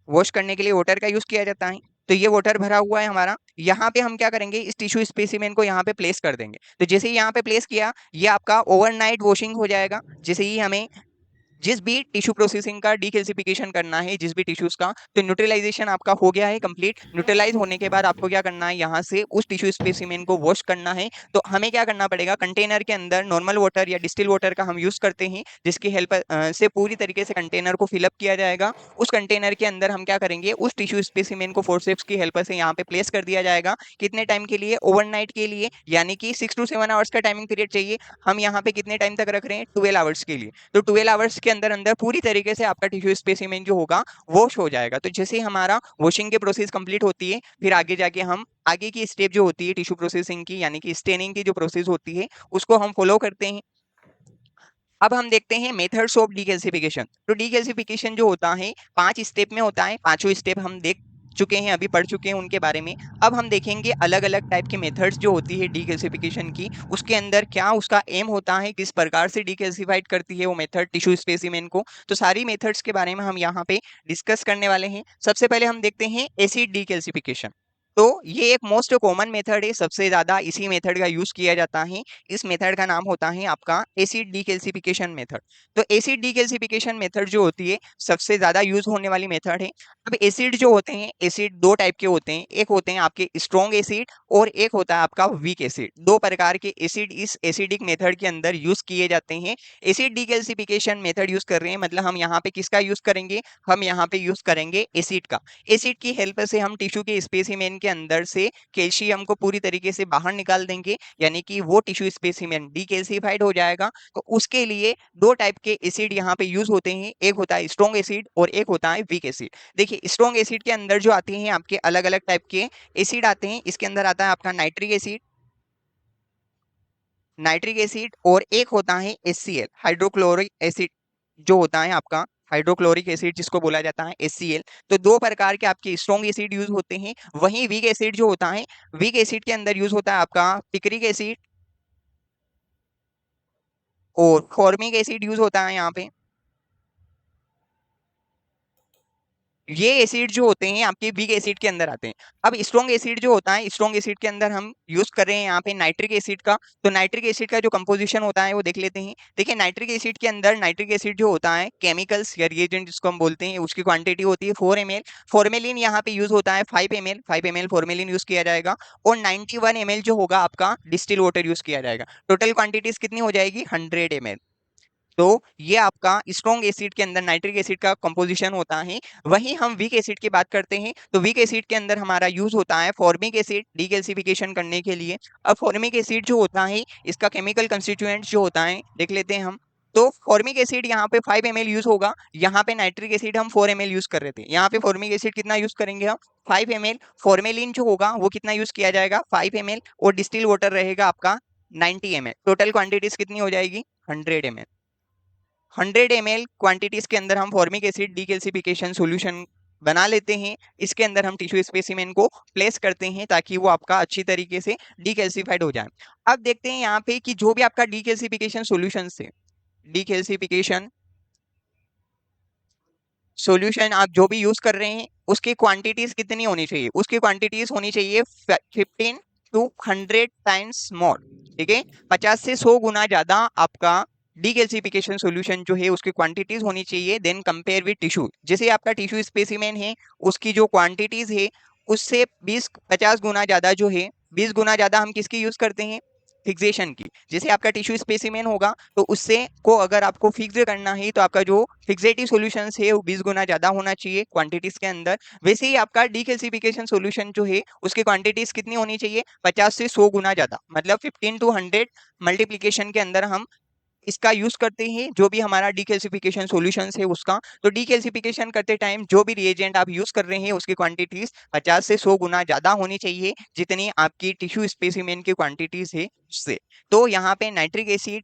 वॉश करने के लिए वाटर का यूज किया जाता है। तो ये वाटर भरा हुआ है हमारा, यहाँ पे हम क्या करेंगे, इस टिश्यू स्पेसिमेन को यहाँ पे प्लेस कर देंगे। तो जैसे ही यहाँ पे प्लेस किया, ये आपका ओवरनाइट वॉशिंग हो जाएगा। जैसे ही हमें जिस भी टिश्यू प्रोसेसिंग का डीकैल्सिफिकेशन करना है, जिस भी टिश्यूज का, तो न्यूट्रलाइजेशन आपका हो गया है कंप्लीट। न्यूट्रलाइज होने के बाद आपको क्या करना है, यहाँ से उस टिश्यू स्पेसिमेन को वॉश करना है। तो हमें क्या करना पड़ेगा, कंटेनर के अंदर नॉर्मल वाटर या डिस्टिल वाटर का हम यूज करते हैं, जिसकी हेल्प से पूरी तरीके से कंटेनर को फिलअप किया जाएगा। उस कंटेनर के अंदर हम क्या करेंगे, उस टिश्यू स्पेसिमेन को फोर्सेप्स की हेल्प से यहाँ पे प्लेस कर दिया जाएगा। कितने टाइम के लिए, ओवरनाइट के लिए, यानी कि 6 to 7 आवर्स का टाइमिंग पीरियड चाहिए। हम यहाँ पे कितने टाइम तक रख रहे हैं, 12 आवर्स के लिए। तो 12 आवर्स के अंदर अंदर पूरी तरीके से आपका टिश्यू स्पेसिमेन जो होगा वॉश हो जाएगा। तो जैसे ही हमारा वॉशिंग की प्रोसेस कंप्लीट होती है, फिर आगे जाके हम आगे की स्टेप जो होती है टिश्यू प्रोसेसिंग की, यानी कि स्टेनिंग की जो प्रोसेस होती है, उसको हम फॉलो करते हैं। अब हम देखते हैं मेथड्स ऑफ डीगैसिफिकेशन। तो डीगैसिफिकेशन जो होता है 5 स्टेप में होता है, पांचों स्टेप हम देख चुके हैं, अभी पढ़ चुके हैं उनके बारे में। अब हम देखेंगे अलग अलग टाइप के मेथड्स जो होती है डीगैसिफिकेशन की, उसके अंदर क्या उसका एम होता है, किस प्रकार से डीगैसिफाइड करती है वो मेथड टिश्यू स्पेसिमेन को। तो सारी मेथड्स के बारे में हम यहाँ पे डिस्कस करने वाले हैं। सबसे पहले हम देखते हैं एसिड डीगैसिफिकेशन। तो ये एक मोस्ट कॉमन मेथड है, सबसे ज्यादा इसी मेथड का यूज किया जाता है। इस मेथड का नाम होता है आपका एसिड डीकैल्सिफिकेशन मेथड। तो एसिड डीकैल्सिफिकेशन मेथड जो होती है सबसे ज्यादा यूज होने वाली मेथड है। अब एसिड जो होते हैं, एसिड दो टाइप के होते हैं, एक होते हैं आपके स्ट्रॉन्ग एसिड और एक होता है आपका वीक एसिड। दो प्रकार के एसिड इस एसिडिक मेथड के अंदर यूज किए जाते हैं। एसिड डीकैल्सिफिकेशन मेथड यूज कर रहे हैं मतलब हम यहाँ पे किसका यूज करेंगे, हम यहाँ पे यूज करेंगे एसिड का। एसिड की हेल्प से हम टिश्यू के स्पेसिमेन के अंदर से कैल्शियम को पूरी तरीके से बाहर निकाल देंगे, यानी कि वो टिश्यू स्पेसिमेन डीकैल्सिफाइड हो जाएगा। तो उसके लिए दो टाइप के एसिड यहाँ पे यूज होते हैं, एक होता है स्ट्रॉन्ग एसिड और एक होता है वीक एसिड। देखिए स्ट्रॉन्ग एसिड के अंदर जो आते हैं आपके अलग अलग टाइप के एसिड आते हैं। इसके अंदर आता है आपका नाइट्रिक एसिड, नाइट्रिक एसिड और एक होता है HCl हाइड्रोक्लोरिक एसिड, जो होता है आपका हाइड्रोक्लोरिक एसिड जिसको बोला जाता है HCl। तो दो प्रकार के आपके स्ट्रॉन्ग एसिड यूज होते हैं। वहीं वीक एसिड जो होता है, वीक एसिड के अंदर यूज होता है आपका पिक्रिक एसिड और फॉर्मिक एसिड यूज होता है यहाँ पे। ये एसिड जो होते हैं आपके वीक एसिड के अंदर आते हैं। अब स्ट्रॉन्ग एसिड जो होता है, स्ट्रॉन्ग एसिड के अंदर हम यूज कर रहे हैं यहाँ पे नाइट्रिक एसिड का। तो नाइट्रिक एसिड का जो कंपोजिशन होता है वो देख लेते हैं। देखिए नाइट्रिक एसिड के अंदर, नाइट्रिक एसिड जो होता है केमिकल्स या रिएजेंट जिसको हम बोलते हैं, उसकी क्वांटिटी होती है 4 ml। फॉर्मेलिन यहाँ पे यूज होता है 5 ml, 5 ml फॉर्मेलिन यूज किया जाएगा। और 91 ml जो होगा आपका डिस्टिल वाटर यूज किया जाएगा। टोटल क्वांटिटीज कितनी हो जाएगी, 100 ml। तो ये आपका स्ट्रॉन्ग एसिड के अंदर नाइट्रिक एसिड का कंपोजिशन होता है। वहीं हम वीक एसिड की बात करते हैं, तो वीक एसिड के अंदर हमारा यूज होता है फॉर्मिक एसिड डीगैसिफिकेशन करने के लिए। अब फॉर्मिक एसिड जो होता है, इसका केमिकल कंस्टिट्यूएंट जो होता है देख लेते हैं हम। तो फॉर्मिक एसिड यहाँ पे 5 ml यूज होगा, यहाँ पे नाइट्रिक एसिड हम 4 ml यूज कर रहे थे। यहाँ पे फॉर्मिक एसिड कितना यूज करेंगे हम, 5 ml। फॉर्मेलिन जो होगा वो कितना यूज किया जाएगा, 5 ml। और डिस्टिल वाटर रहेगा आपका 90 ml। टोटल क्वांटिटीज कितनी हो जाएगी, 100 ml। 100 ml क्वांटिटीज के अंदर हम फॉर्मिक एसिड डीकैल्सिफिकेशन सॉल्यूशन बना लेते हैं। इसके अंदर हम टिश्यू स्पेसिमेन को प्लेस करते हैं ताकि वो आपका अच्छी तरीके से डीकैल्सिफाइड हो जाए। अब देखते हैं यहाँ पे कि जो भी आपका डीकैल्सिफिकेशन सॉल्यूशन से, डीकैल्सिफिकेशन सॉल्यूशन आप जो भी यूज कर रहे हैं उसकी क्वांटिटीज कितनी होनी चाहिए, उसकी क्वांटिटीज होनी चाहिए 15 to 100 टाइम्स मोर। ठीक है, 50 से 100 गुना ज्यादा आपका डीगैल्सिफिकेशन सॉल्यूशन जो है उसकी क्वांटिटीज होनी चाहिए देन कंपेयर विद टिश्यू। जैसे आपका टिश्यू स्पेसिमेन है, उसकी जो क्वांटिटीज है उससे 20-50 गुना ज्यादा जो है, 20 गुना ज्यादा हम किसकी यूज करते हैं, फिक्सेशन की। जैसे आपका टिश्यू स्पेसिमेन होगा तो उससे को अगर आपको फिक्स करना है तो आपका जो फिक्सेटिव सॉल्यूशन है वो 20 गुना ज्यादा होना चाहिए क्वांटिटीज के अंदर। वैसे ही आपका डीकैल्सिफिकेशन सॉल्यूशन जो है उसकी क्वांटिटीज कितनी होनी चाहिए, 50 से 100 गुना ज्यादा, मतलब 15 to 100 मल्टीप्लीकेशन के अंदर हम इसका यूज करते हैं जो भी हमारा डीकैल्सिफिकेशन सॉल्यूशंस है उसका। तो डीकैल्सिफिकेशन करते टाइम जो भी रिएजेंट आप यूज कर रहे हैं उसकी क्वांटिटीज 50 से 100 गुना ज्यादा होनी चाहिए जितनी आपकी टिश्यू स्पेसिमेन की क्वांटिटीज है उससे। तो यहाँ पे नाइट्रिक एसिड,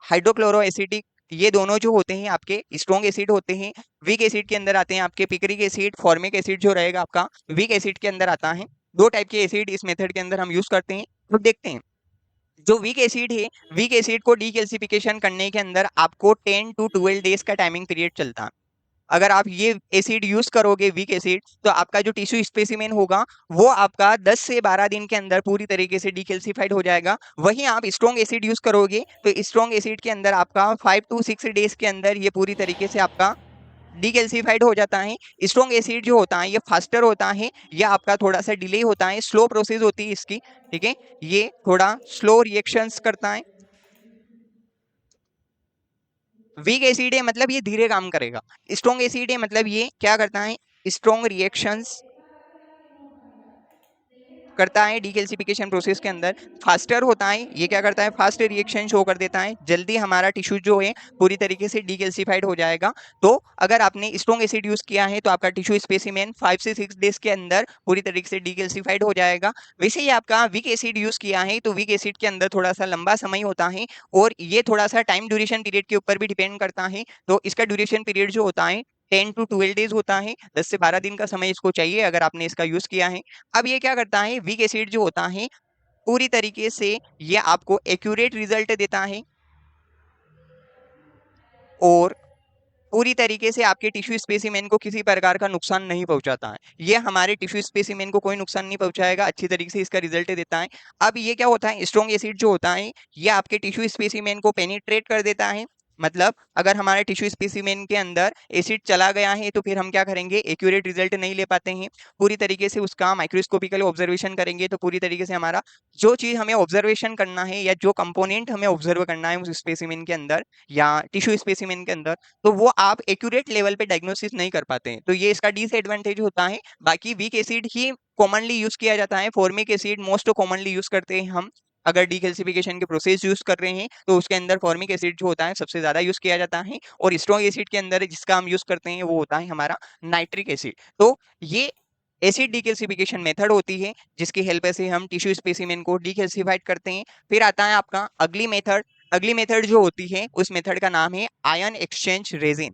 हाइड्रोक्लोरो एसिडिक, ये दोनों जो होते हैं आपके स्ट्रॉन्ग एसिड होते हैं। वीक एसिड के अंदर आते हैं आपके पिक्रिक एसिड, फॉर्मिक एसिड जो रहेगा आपका वीक एसिड के अंदर आता है। दो टाइप के एसिड इस मेथड के अंदर हम यूज करते हैं। तो देखते हैं जो वीक एसिड है, वीक एसिड को डीकैल्सिफिकेशन करने के अंदर आपको 10 to 12 डेज का टाइमिंग पीरियड चलता है। अगर आप ये एसिड यूज करोगे वीक एसिड तो आपका जो टिश्यू स्पेसिमेन होगा वो आपका 10 से 12 दिन के अंदर पूरी तरीके से डीकैल्सिफाइड हो जाएगा। वहीं आप स्ट्रॉन्ग एसिड यूज करोगे तो स्ट्रॉन्ग एसिड के अंदर आपका 5 to 6 डेज के अंदर ये पूरी तरीके से आपका डीकैल्सिफाइड हो जाता है। स्ट्रॉन्ग एसिड जो होता है ये फास्टर होता है, या आपका थोड़ा सा डिले होता है, स्लो प्रोसेस होती है इसकी। ठीक है, ये थोड़ा स्लो रिएक्शंस करता है। वीक एसिड है मतलब ये धीरे काम करेगा। स्ट्रॉन्ग एसिड है मतलब ये क्या करता है, स्ट्रॉन्ग रिएक्शंस करता है डीकैल्सिफिकेशन प्रोसेस के अंदर, फास्टर होता है। ये क्या करता है, फास्ट रिएक्शन शो कर देता है, जल्दी हमारा टिश्यू जो है पूरी तरीके से डीकैल्सिफाइड हो जाएगा। तो अगर आपने स्ट्रॉन्ग एसिड यूज किया है तो आपका टिश्यू स्पेसिमेन 5 से 6 डेज के अंदर पूरी तरीके से डीकैल्सिफाइड हो जाएगा। वैसे ही आपका वीक एसिड यूज किया है तो वीक एसिड के अंदर थोड़ा सा लंबा समय होता है, और ये थोड़ा सा टाइम ड्यूरेशन पीरियड के ऊपर भी डिपेंड करता है। तो इसका ड्यूरेशन पीरियड जो होता है 10 to 12 डेज होता है, 10 से 12 दिन का समय इसको चाहिए अगर आपने इसका यूज किया है। अब ये क्या करता है, वीक एसिड जो होता है पूरी तरीके से ये आपको एक्यूरेट रिजल्ट देता है, और पूरी तरीके से आपके टिश्यू स्पेसिमेन को किसी प्रकार का नुकसान नहीं पहुंचाता है। ये हमारे टिश्यू स्पेसिमेन को कोई नुकसान नहीं पहुंचाएगा, अच्छी तरीके से इसका रिजल्ट देता है। अब ये क्या होता है, स्ट्रॉन्ग एसिड जो होता है ये आपके टिश्यू स्पेसिमेन को पेनिट्रेट कर देता है। मतलब अगर हमारे टिश्यू स्पेसिमेन के अंदर एसिड चला गया है तो फिर हम क्या करेंगे, एक्यूरेट रिजल्ट नहीं ले पाते हैं। पूरी तरीके से उसका माइक्रोस्कोपिकली ऑब्जर्वेशन करेंगे तो पूरी तरीके से हमारा जो चीज हमें ऑब्जर्वेशन करना है या जो कंपोनेंट हमें ऑब्जर्व करना है उस स्पेसिमेन के अंदर या टिश्यू स्पेसिमेन के अंदर, तो वो आप एक्यूरेट लेवल पे डायग्नोसिस नहीं कर पाते हैं। तो ये इसका डिसएडवांटेज होता है। बाकी वीक एसिड ही कॉमनली यूज किया जाता है, formic acid most commonly use करते हैं हम। अगर डीकैल्सिफिकेशन के प्रोसेस यूज कर रहे हैं तो उसके अंदर फॉर्मिक एसिड जो होता है सबसे ज्यादा यूज किया जाता है, और स्ट्रॉन्ग एसिड के अंदर जिसका हम यूज करते हैं वो होता है हमारा नाइट्रिक एसिड। तो ये एसिड डीकैल्सिफिकेशन मेथड होती है जिसकी हेल्प से हम टिश्यू स्पेसिमेन को डीकैल्सिफाइड करते हैं। फिर आता है आपका अगली मेथड। अगली मेथड जो होती है उस मेथड का नाम है आयन एक्सचेंज रेजिन।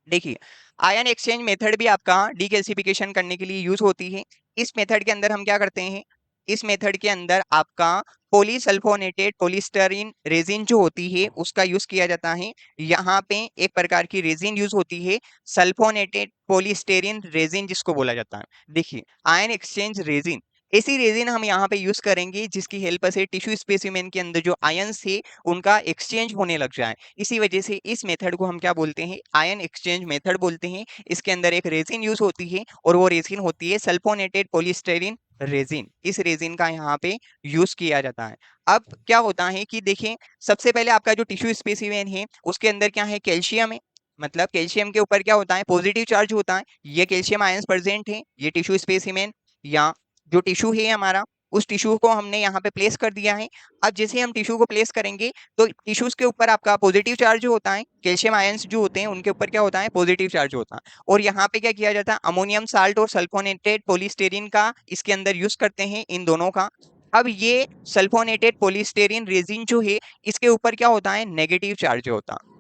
देखिए, आयन एक्सचेंज मेथड भी आपका डीकैल्सिफिकेशन करने के लिए यूज होती है। इस मेथड के अंदर हम क्या करते हैं, इस मेथड के अंदर आपका पॉलीसल्फोनेटेड पॉलीस्टरीन रेजिन जो होती है उसका यूज किया जाता है। यहाँ पे एक प्रकार की रेजिन यूज होती है, सल्फोनेटेड पॉलीस्टेरिन रेजिन जिसको बोला जाता है। देखिए, आयन एक्सचेंज रेजिन, ऐसी रेजिन हम यहाँ पे यूज करेंगे जिसकी हेल्प से टिश्यू स्पेसिमेन के अंदर जो आयंस है उनका एक्सचेंज होने लग जाए। इसी वजह से इस मेथड को हम क्या बोलते हैं, आयन एक्सचेंज मेथड बोलते हैं। इसके अंदर एक रेजिन यूज होती है और वो रेजिन होती है सल्फोनेटेड पॉलीस्टेरिन रेजिन। इस रेजिन का यहाँ पे यूज किया जाता है। अब क्या होता है कि देखें, सबसे पहले आपका जो टिश्यू स्पेसिमेन है उसके अंदर क्या है, कैल्शियम है। मतलब कैल्शियम के ऊपर क्या होता है, पॉजिटिव चार्ज होता है। ये कैल्शियम आयंस प्रेजेंट है ये टिश्यू स्पेसिमेन या जो टिश्यू है हमारा, उस टिश्यू को हमने यहाँ पे प्लेस कर दिया है। अब जैसे हम टिश्यू को प्लेस करेंगे तो टिश्यूज के ऊपर आपका पॉजिटिव चार्ज जो होता है, कैल्शियम आयंस जो होते हैं उनके ऊपर क्या होता है, पॉजिटिव चार्ज होता है। और यहाँ पे क्या किया जाता है, अमोनियम साल्ट और सल्फोनेटेड पॉलीस्टेरिन का इसके अंदर यूज करते हैं, इन दोनों का। अब ये सल्फोनेटेड पॉलीस्टेरिन रेजिन जो है इसके ऊपर क्या होता है, नेगेटिव चार्ज होता है।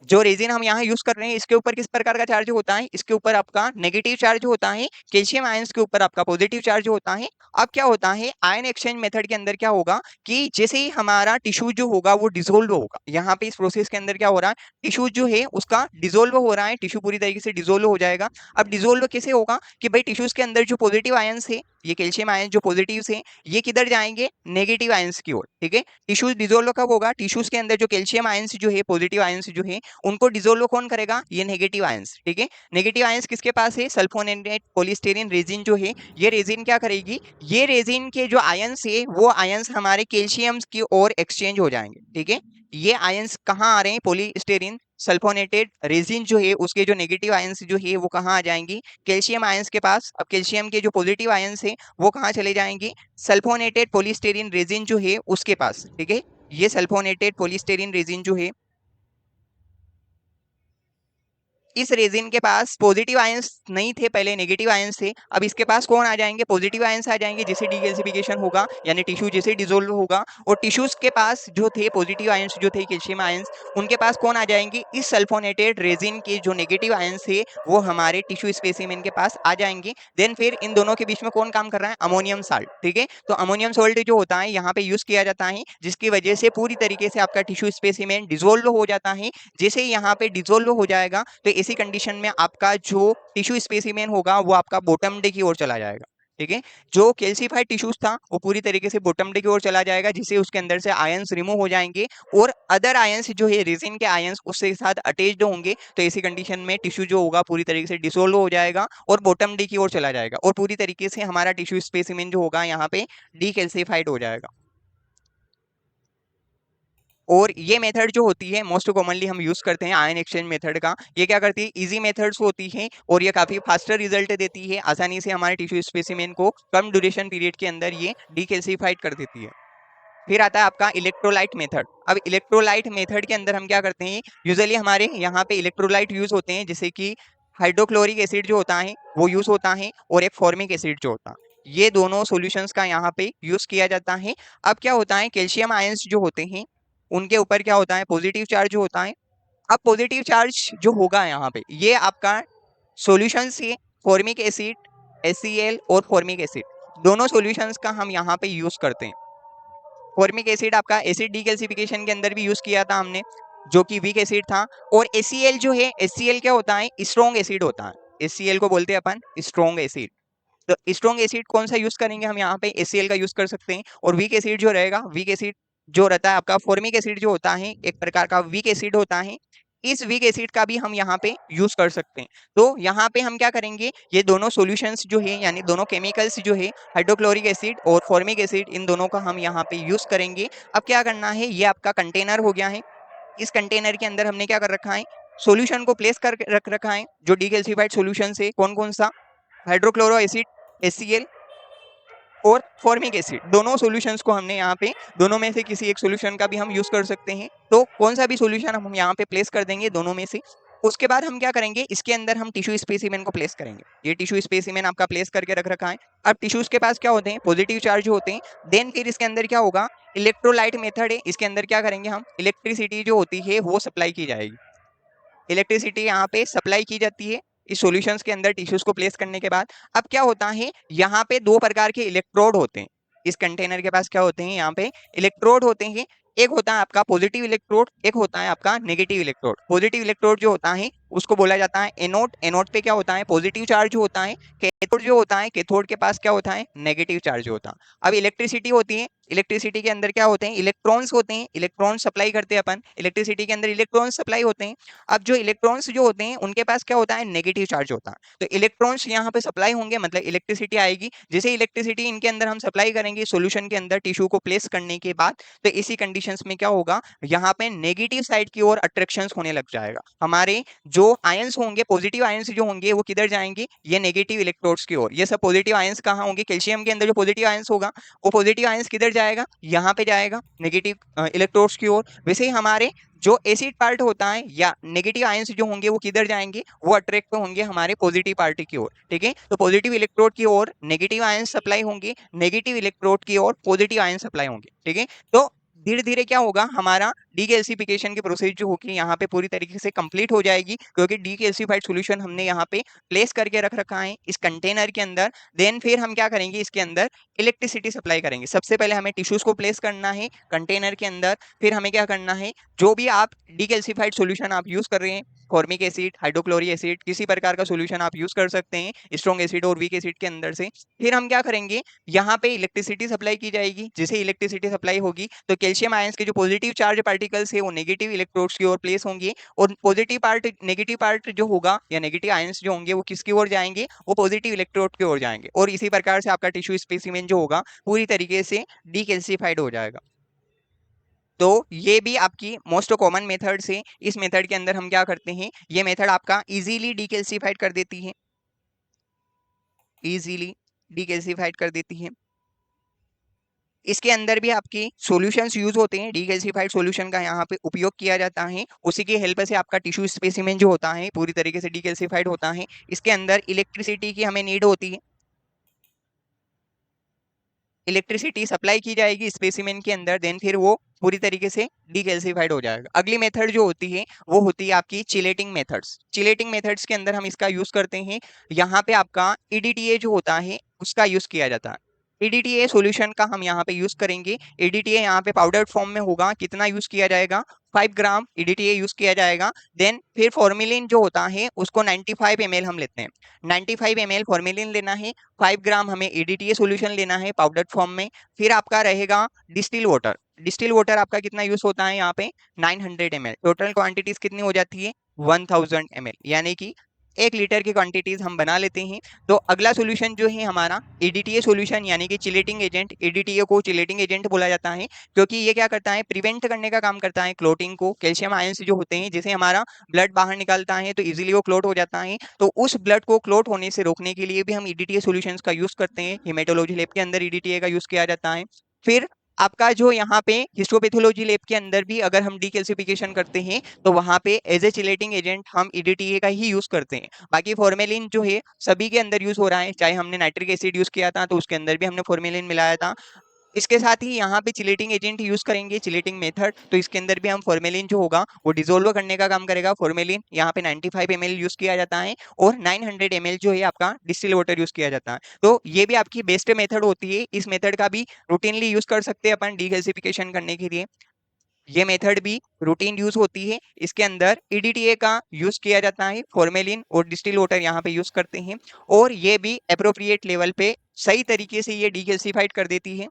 जो रेजिन हम यहाँ यूज कर रहे हैं इसके ऊपर किस प्रकार का चार्ज होता है, इसके ऊपर आपका नेगेटिव चार्ज होता है, कैल्शियम आयंस के ऊपर आपका पॉजिटिव चार्ज होता है। अब क्या होता है, आयन एक्सचेंज मेथड के अंदर क्या होगा कि जैसे ही हमारा टिश्यू जो होगा वो डिसोल्व होगा। यहाँ पे इस प्रोसेस के अंदर क्या हो रहा है, टिश्यू जो है उसका डिसोल्व हो रहा है, टिश्यू पूरी तरीके से डिसोल्व हो जाएगा। अब डिसोल्व कैसे होगा कि भाई टिश्यूज के अंदर जो पॉजिटिव आयंस है, ये कैल्शियम आयंस जो पॉजिटिव है ये किधर जाएंगे, नेगेटिव आयंस की ओर। ठीक है, टिश्यूज डिसोल्व कब होगा, टिश्यूज के अंदर जो कैल्शियम आयंस जो है, पॉजिटिव आयंस जो है उनको डिसोल्व कौन करेगा, ये नेगेटिव आयंस। ठीक है, नेगेटिव आयंस किसके पास है, सल्फोनेटेड पॉलीस्टेरिन रेजिन जो है, ये रेजिन क्या करेगी, ये रेजिन के जो आयंस है वो आयंस हमारे कैल्शियम की ओर एक्सचेंज हो जाएंगे। ठीक है, ये आयंस कहाँ आ रहे हैं, पॉलीस्टेरिन सल्फोनेटेड रेजिन जो है उसके जो नेगेटिव आयंस जो है वो कहाँ आ जाएंगी, कैल्शियम आयंस के पास। अब कैल्शियम के जो पॉजिटिव आयंस है वो कहाँ चले जाएंगे, सल्फोनेटेड पॉलीस्टेरिन रेजिन जो है उसके पास। ठीक है, ये सल्फोनेटेड पॉलीस्टेरिन रेजिन जो है, इस रेजिन के पास पॉजिटिव आयंस नहीं थे, पहले नेगेटिव आयंस थे। अब इसके पास कौन आ जाएंगे, पॉजिटिव आयंस आ जाएंगे जैसे डीगैल्सिफिकेशन होगा, यानी टिश्यू जैसे डिसोल्व होगा। और टिश्यूज के पास जो थे पॉजिटिव आयंस जो थे कैल्शियम आयंस, उनके पास कौन आ जाएंगे, इस सल्फोनेटेड रेजिन के जो नेगेटिव आयंस थे वो हमारे टिश्यू स्पेसिमेन के पास आ जाएंगे। देन फिर इन दोनों के बीच में कौन काम कर रहा है, अमोनियम साल्ट। ठीक है, तो अमोनियम सॉल्ट जो होता है यहाँ पे यूज किया जाता है, जिसकी वजह से पूरी तरीके से आपका टिश्यू स्पेसिमेन डिसोल्व हो जाता है। जैसे ही यहाँ पे डिसोल्व हो जाएगा तो इसी कंडीशन में आपका जो टिश्यू स्पेसिमेन होगा वो आपका बॉटम डे की ओर चला जाएगा। ठीक है, जो कैल्सिफाइड टिश्यूज था वो पूरी तरीके से बॉटम डे की ओर चला जाएगा, जिससे उसके अंदर से आयंस रिमूव हो जाएंगे और अदर आयंस जो है रेजिन के आयंस उसके साथ अटैच्ड होंगे। तो ऐसी कंडीशन में टिश्यू जो होगा पूरी तरीके से डिसोल्व हो जाएगा और बॉटम डे की ओर चला जाएगा, और पूरी तरीके से हमारा टिश्यू स्पेसिमेन जो होगा यहाँ पे डीकैल्सिफाइड हो जाएगा। और ये मेथड जो होती है मोस्ट कॉमनली हम यूज करते हैं आयन एक्सचेंज मेथड का। ये क्या करती है, इजी मेथड्स होती है और ये काफी फास्टर रिजल्ट देती है, आसानी से हमारे टिश्यू स्पेसिमेन को कम ड्यूरेशन पीरियड के अंदर ये डीकैल्सिफाइड कर देती है। फिर आता है आपका इलेक्ट्रोलाइट मेथड। अब इलेक्ट्रोलाइट मेथड के अंदर हम क्या करते हैं, यूजुअली हमारे यहाँ पे इलेक्ट्रोलाइट यूज होते हैं, जैसे कि हाइड्रोक्लोरिक एसिड जो होता है वो यूज होता है और एक फॉर्मिक एसिड जो होता है, ये दोनों सॉल्यूशंस का यहाँ पे यूज किया जाता है। अब क्या होता है, कैल्शियम आयंस जो होते हैं उनके ऊपर क्या होता है, पॉजिटिव चार्ज जो होता है। अब पॉजिटिव चार्ज जो होगा यहाँ पे, ये आपका सॉल्यूशन से फॉर्मिक एसिड, HCl और फॉर्मिक एसिड दोनों सॉल्यूशंस का हम यहाँ पे यूज करते हैं। फॉर्मिक एसिड आपका एसिड डीगैल्सिफिकेशन के अंदर भी यूज किया था हमने, जो कि वीक एसिड था। और HCl जो है, HCl क्या होता है, स्ट्रॉन्ग एसिड होता है। HCl को बोलते हैं अपन स्ट्रॉन्ग एसिड। तो स्ट्रॉन्ग एसिड कौन सा यूज करेंगे हम यहाँ पे, HCl का यूज कर सकते हैं। और वीक एसिड जो रहेगा, वीक एसिड जो रहता है आपका फॉर्मिक एसिड जो होता है, एक प्रकार का वीक एसिड होता है, इस वीक एसिड का भी हम यहाँ पे यूज कर सकते हैं। तो यहाँ पे हम क्या करेंगे, ये दोनों सॉल्यूशंस जो है यानी दोनों केमिकल्स जो है, हाइड्रोक्लोरिक एसिड और फॉर्मिक एसिड, इन दोनों का हम यहाँ पे यूज करेंगे। अब क्या करना है, ये आपका कंटेनर हो गया है। इस कंटेनर के अंदर हमने क्या कर रखा है, सॉल्यूशन को प्लेस कर रख रखा है, जो डीगैल्सिफाइड सॉल्यूशन है। कौन कौन सा, हाइड्रोक्लोरो एसिड HCl और फॉर्मिक एसिड, दोनों सॉल्यूशंस को हमने यहाँ पे, दोनों में से किसी एक सॉल्यूशन का भी हम यूज कर सकते हैं। तो कौन सा भी सॉल्यूशन हम यहाँ पे प्लेस कर देंगे दोनों में से। उसके बाद हम क्या करेंगे, इसके अंदर हम टिश्यू स्पेसिमेन को प्लेस करेंगे। ये टिश्यू स्पेसिमेन आपका प्लेस करके रख रखा है। अब टिश्यूज के पास क्या होते हैं, पॉजिटिव चार्ज होते हैं। देन फिर इसके अंदर क्या होगा, इलेक्ट्रोलाइट मेथड है, इसके अंदर क्या करेंगे हम, इलेक्ट्रिसिटी जो होती है वो सप्लाई की जाएगी। इलेक्ट्रिसिटी यहाँ पे सप्लाई की जाती है इस सॉल्यूशंस के अंदर टिश्यूज को प्लेस करने के बाद। अब क्या होता है, यहाँ पे दो प्रकार के इलेक्ट्रोड होते हैं। इस कंटेनर के पास क्या होते हैं, यहाँ पे इलेक्ट्रोड होते हैं। एक होता है आपका पॉजिटिव इलेक्ट्रोड, एक होता है आपका नेगेटिव इलेक्ट्रोड। पॉजिटिव इलेक्ट्रोड जो होता है उसको बोला जाता है एनोड। एनोड पे क्या होता है, पॉजिटिव चार्ज होता है। कैथोड जो होता है, कैथोड के पास क्या होता है, नेगेटिव चार्ज होता है। अब इलेक्ट्रिसिटी होती है, इलेक्ट्रिसिटी के अंदर क्या होते हैं, इलेक्ट्रॉन्स होते हैं। इलेक्ट्रॉन सप्लाई करते हैं अपन, इलेक्ट्रिसिटी के अंदर इलेक्ट्रॉन सप्लाई होते हैं। अब जो इलेक्ट्रॉन्स जो होते हैं उनके पास क्या होता है, नेगेटिव चार्ज होता है। तो इलेक्ट्रॉन्स यहाँ पे सप्लाई होंगे, मतलब इलेक्ट्रिसिटी आएगी। जैसे इलेक्ट्रिसिटी इनके अंदर हम सप्लाई करेंगे सॉल्यूशन के अंदर टिश्यू को प्लेस करने के बाद, तो इसी कंडीशंस में क्या होगा, यहाँ पे नेगेटिव साइड की ओर अट्रैक्शन होने लग जाएगा। हमारे जो आयंस होंगे, पॉजिटिव आयंस जो होंगे वो किधर जाएंगे, ये नेगेटिव इलेक्ट्रोड्स की ओर। ये सब पॉजिटिव आयंस कहाँ होंगे, कैल्शियम के अंदर जो पॉजिटिव आयंस होगा वो पॉजिटिव आयंस किधर जाएगा, यहाँ पे जाएगा नेगेटिव इलेक्ट्रोड्स की ओर। वैसे ही हमारे जो एसिड पार्ट होता है या नेगेटिव आयंस जो होंगे वो किधर जाएंगे, वो अट्रैक्ट होंगे हमारे पॉजिटिव पार्ट की ओर। ठीक है, तो पॉजिटिव इलेक्ट्रोड की ओर नेगेटिव आयंस सप्लाई होंगे, नेगेटिव इलेक्ट्रोड की ओर पॉजिटिव आयंस सप्लाई होंगे। ठीक है, तो धीरे धीरे क्या होगा, हमारा डीगैल्सिफिकेशन की प्रोसेस जो होगी यहाँ पे पूरी तरीके से कंप्लीट हो जाएगी, क्योंकि डीगैल्सिफाइड सॉल्यूशन हमने यहाँ पे प्लेस करके रख रखा है इस कंटेनर के अंदर। देन फिर हम क्या करेंगे, इसके अंदर इलेक्ट्रिसिटी सप्लाई करेंगे। सबसे पहले हमें टिश्यूज को प्लेस करना है कंटेनर के अंदर। फिर हमें क्या करना है, जो भी आप डीगैल्सिफाइड सॉल्यूशन आप यूज कर रहे हैं, फॉर्मिक एसिड, हाइड्रोक्लोरिक एसिड, किसी प्रकार का सॉल्यूशन आप यूज कर सकते हैं स्ट्रॉन्ग एसिड और वीक एसिड के अंदर से। फिर हम क्या करेंगे, यहाँ पे इलेक्ट्रिसिटी सप्लाई की जाएगी। जैसे इलेक्ट्रिसिटी सप्लाई होगी तो कैल्शियम आयंस के जो पॉजिटिव चार्ज पार्टिकल्स है वो नेगेटिव इलेक्ट्रोड्स की ओर प्लेस होंगे, और पॉजिटिव पार्ट, नेगेटिव पार्ट जो होगा या नेगेटिव आयंस जो होंगे वो किसकी ओर जाएंगे, वो पॉजिटिव इलेक्ट्रोड की ओर जाएंगे। और इसी प्रकार से आपका टिश्यू स्पेसिमेन जो होगा पूरी तरीके से डीकैल्सिफाइड हो जाएगा। तो ये भी आपकी मोस्ट कॉमन मेथड से, इस मेथड के अंदर हम क्या करते हैं, ये मेथड आपका इजीली डीकैल्सिफाइड कर देती है, इजीली डीकैल्सिफाइड कर देती है। इसके अंदर भी आपके सॉल्यूशंस यूज होते हैं, डीगैल्सिफाइड सॉल्यूशन का यहाँ पे उपयोग किया जाता है। उसी की हेल्प से आपका टिश्यू स्पेसिमेन जो होता है पूरी तरीके से डीगैल्सिफाइड होता है। इसके अंदर इलेक्ट्रिसिटी की हमें नीड होती है, इलेक्ट्रिसिटी सप्लाई की जाएगी स्पेसिमेन के अंदर, देन फिर वो पूरी तरीके से डीगैल्सिफाइड हो जाएगा। अगली मेथड जो होती है वो होती है आपकी चिलेटिंग मेथड्स। चिलेटिंग मेथड्स के अंदर हम इसका यूज करते हैं, यहाँ पे आपका EDTA जो होता है उसका यूज किया जाता है। EDTA सॉल्यूशन का हम यहाँ पे यूज करेंगे। EDTA यहाँ पे पाउडर फॉर्म में होगा, कितना यूज किया जाएगा, 5 ग्राम EDTA यूज किया जाएगा। देन फिर फॉर्मेलिन जो होता है उसको 95 ml हम लेते हैं, 95 ml फॉर्मेलिन लेना है, 5 ग्राम हमें EDTA सॉल्यूशन लेना है पाउडर फॉर्म में। फिर आपका रहेगा डिस्टिल वाटर। डिस्टिल वाटर आपका कितना यूज होता है यहाँ पे, 900 ml। टोटल क्वांटिटीज कितनी हो जाती है, 1000 ml, यानी कि 1 लीटर की क्वांटिटीज हम बना लेते हैं। तो अगला सॉल्यूशन जो है हमारा एडीटीए सॉल्यूशन, यानी कि चिलेटिंग एजेंट। एडीटीए को चिलेटिंग एजेंट बोला जाता है क्योंकि ये क्या करता है, प्रिवेंट करने का काम करता है क्लोटिंग को। कैल्शियम आयंस जो होते हैं, जैसे हमारा ब्लड बाहर निकलता है तो इजीली वो क्लोट हो जाता है, तो उस ब्लड को क्लोट होने से रोकने के लिए भी हम ईडीटीए सॉल्यूशंस का यूज करते हैं। हेमेटोलॉजी लैब के अंदर ईडीटीए का यूज किया जाता है। फिर आपका जो यहाँ पे हिस्टोपैथोलॉजी लैब के अंदर भी अगर हम डीकैल्सिफिकेशन करते हैं तो वहां पे एज ए चिलेटिंग एजेंट हम ईडीटीए का ही यूज करते हैं। बाकी फॉर्मेलिन जो है सभी के अंदर यूज हो रहा है, चाहे हमने नाइट्रिक एसिड यूज किया था तो उसके अंदर भी हमने फॉर्मेलिन मिलाया था। इसके साथ ही यहाँ पे चिलेटिंग एजेंट यूज करेंगे, चिलेटिंग मेथड, तो इसके अंदर भी हम फॉर्मेलिन जो होगा वो डिसोल्व करने का काम करेगा। फॉर्मेलिन यहाँ पे 95 ml यूज किया जाता है और 900 ml जो है आपका डिस्टिल वाटर यूज किया जाता है। तो ये भी आपकी बेस्ट मेथड होती है। इस मेथड का भी रूटीनली यूज कर सकते हैं अपन डीगैसिफिकेशन करने के लिए। ये मेथड भी रूटीन यूज होती है। इसके अंदर ईडीटीए का यूज किया जाता है, फॉर्मेलिन और डिस्टिल वाटर यहाँ पे यूज करते हैं, और ये भी अप्रोप्रिएट लेवल पे सही तरीके से ये डीगैसिफाइड कर देती है।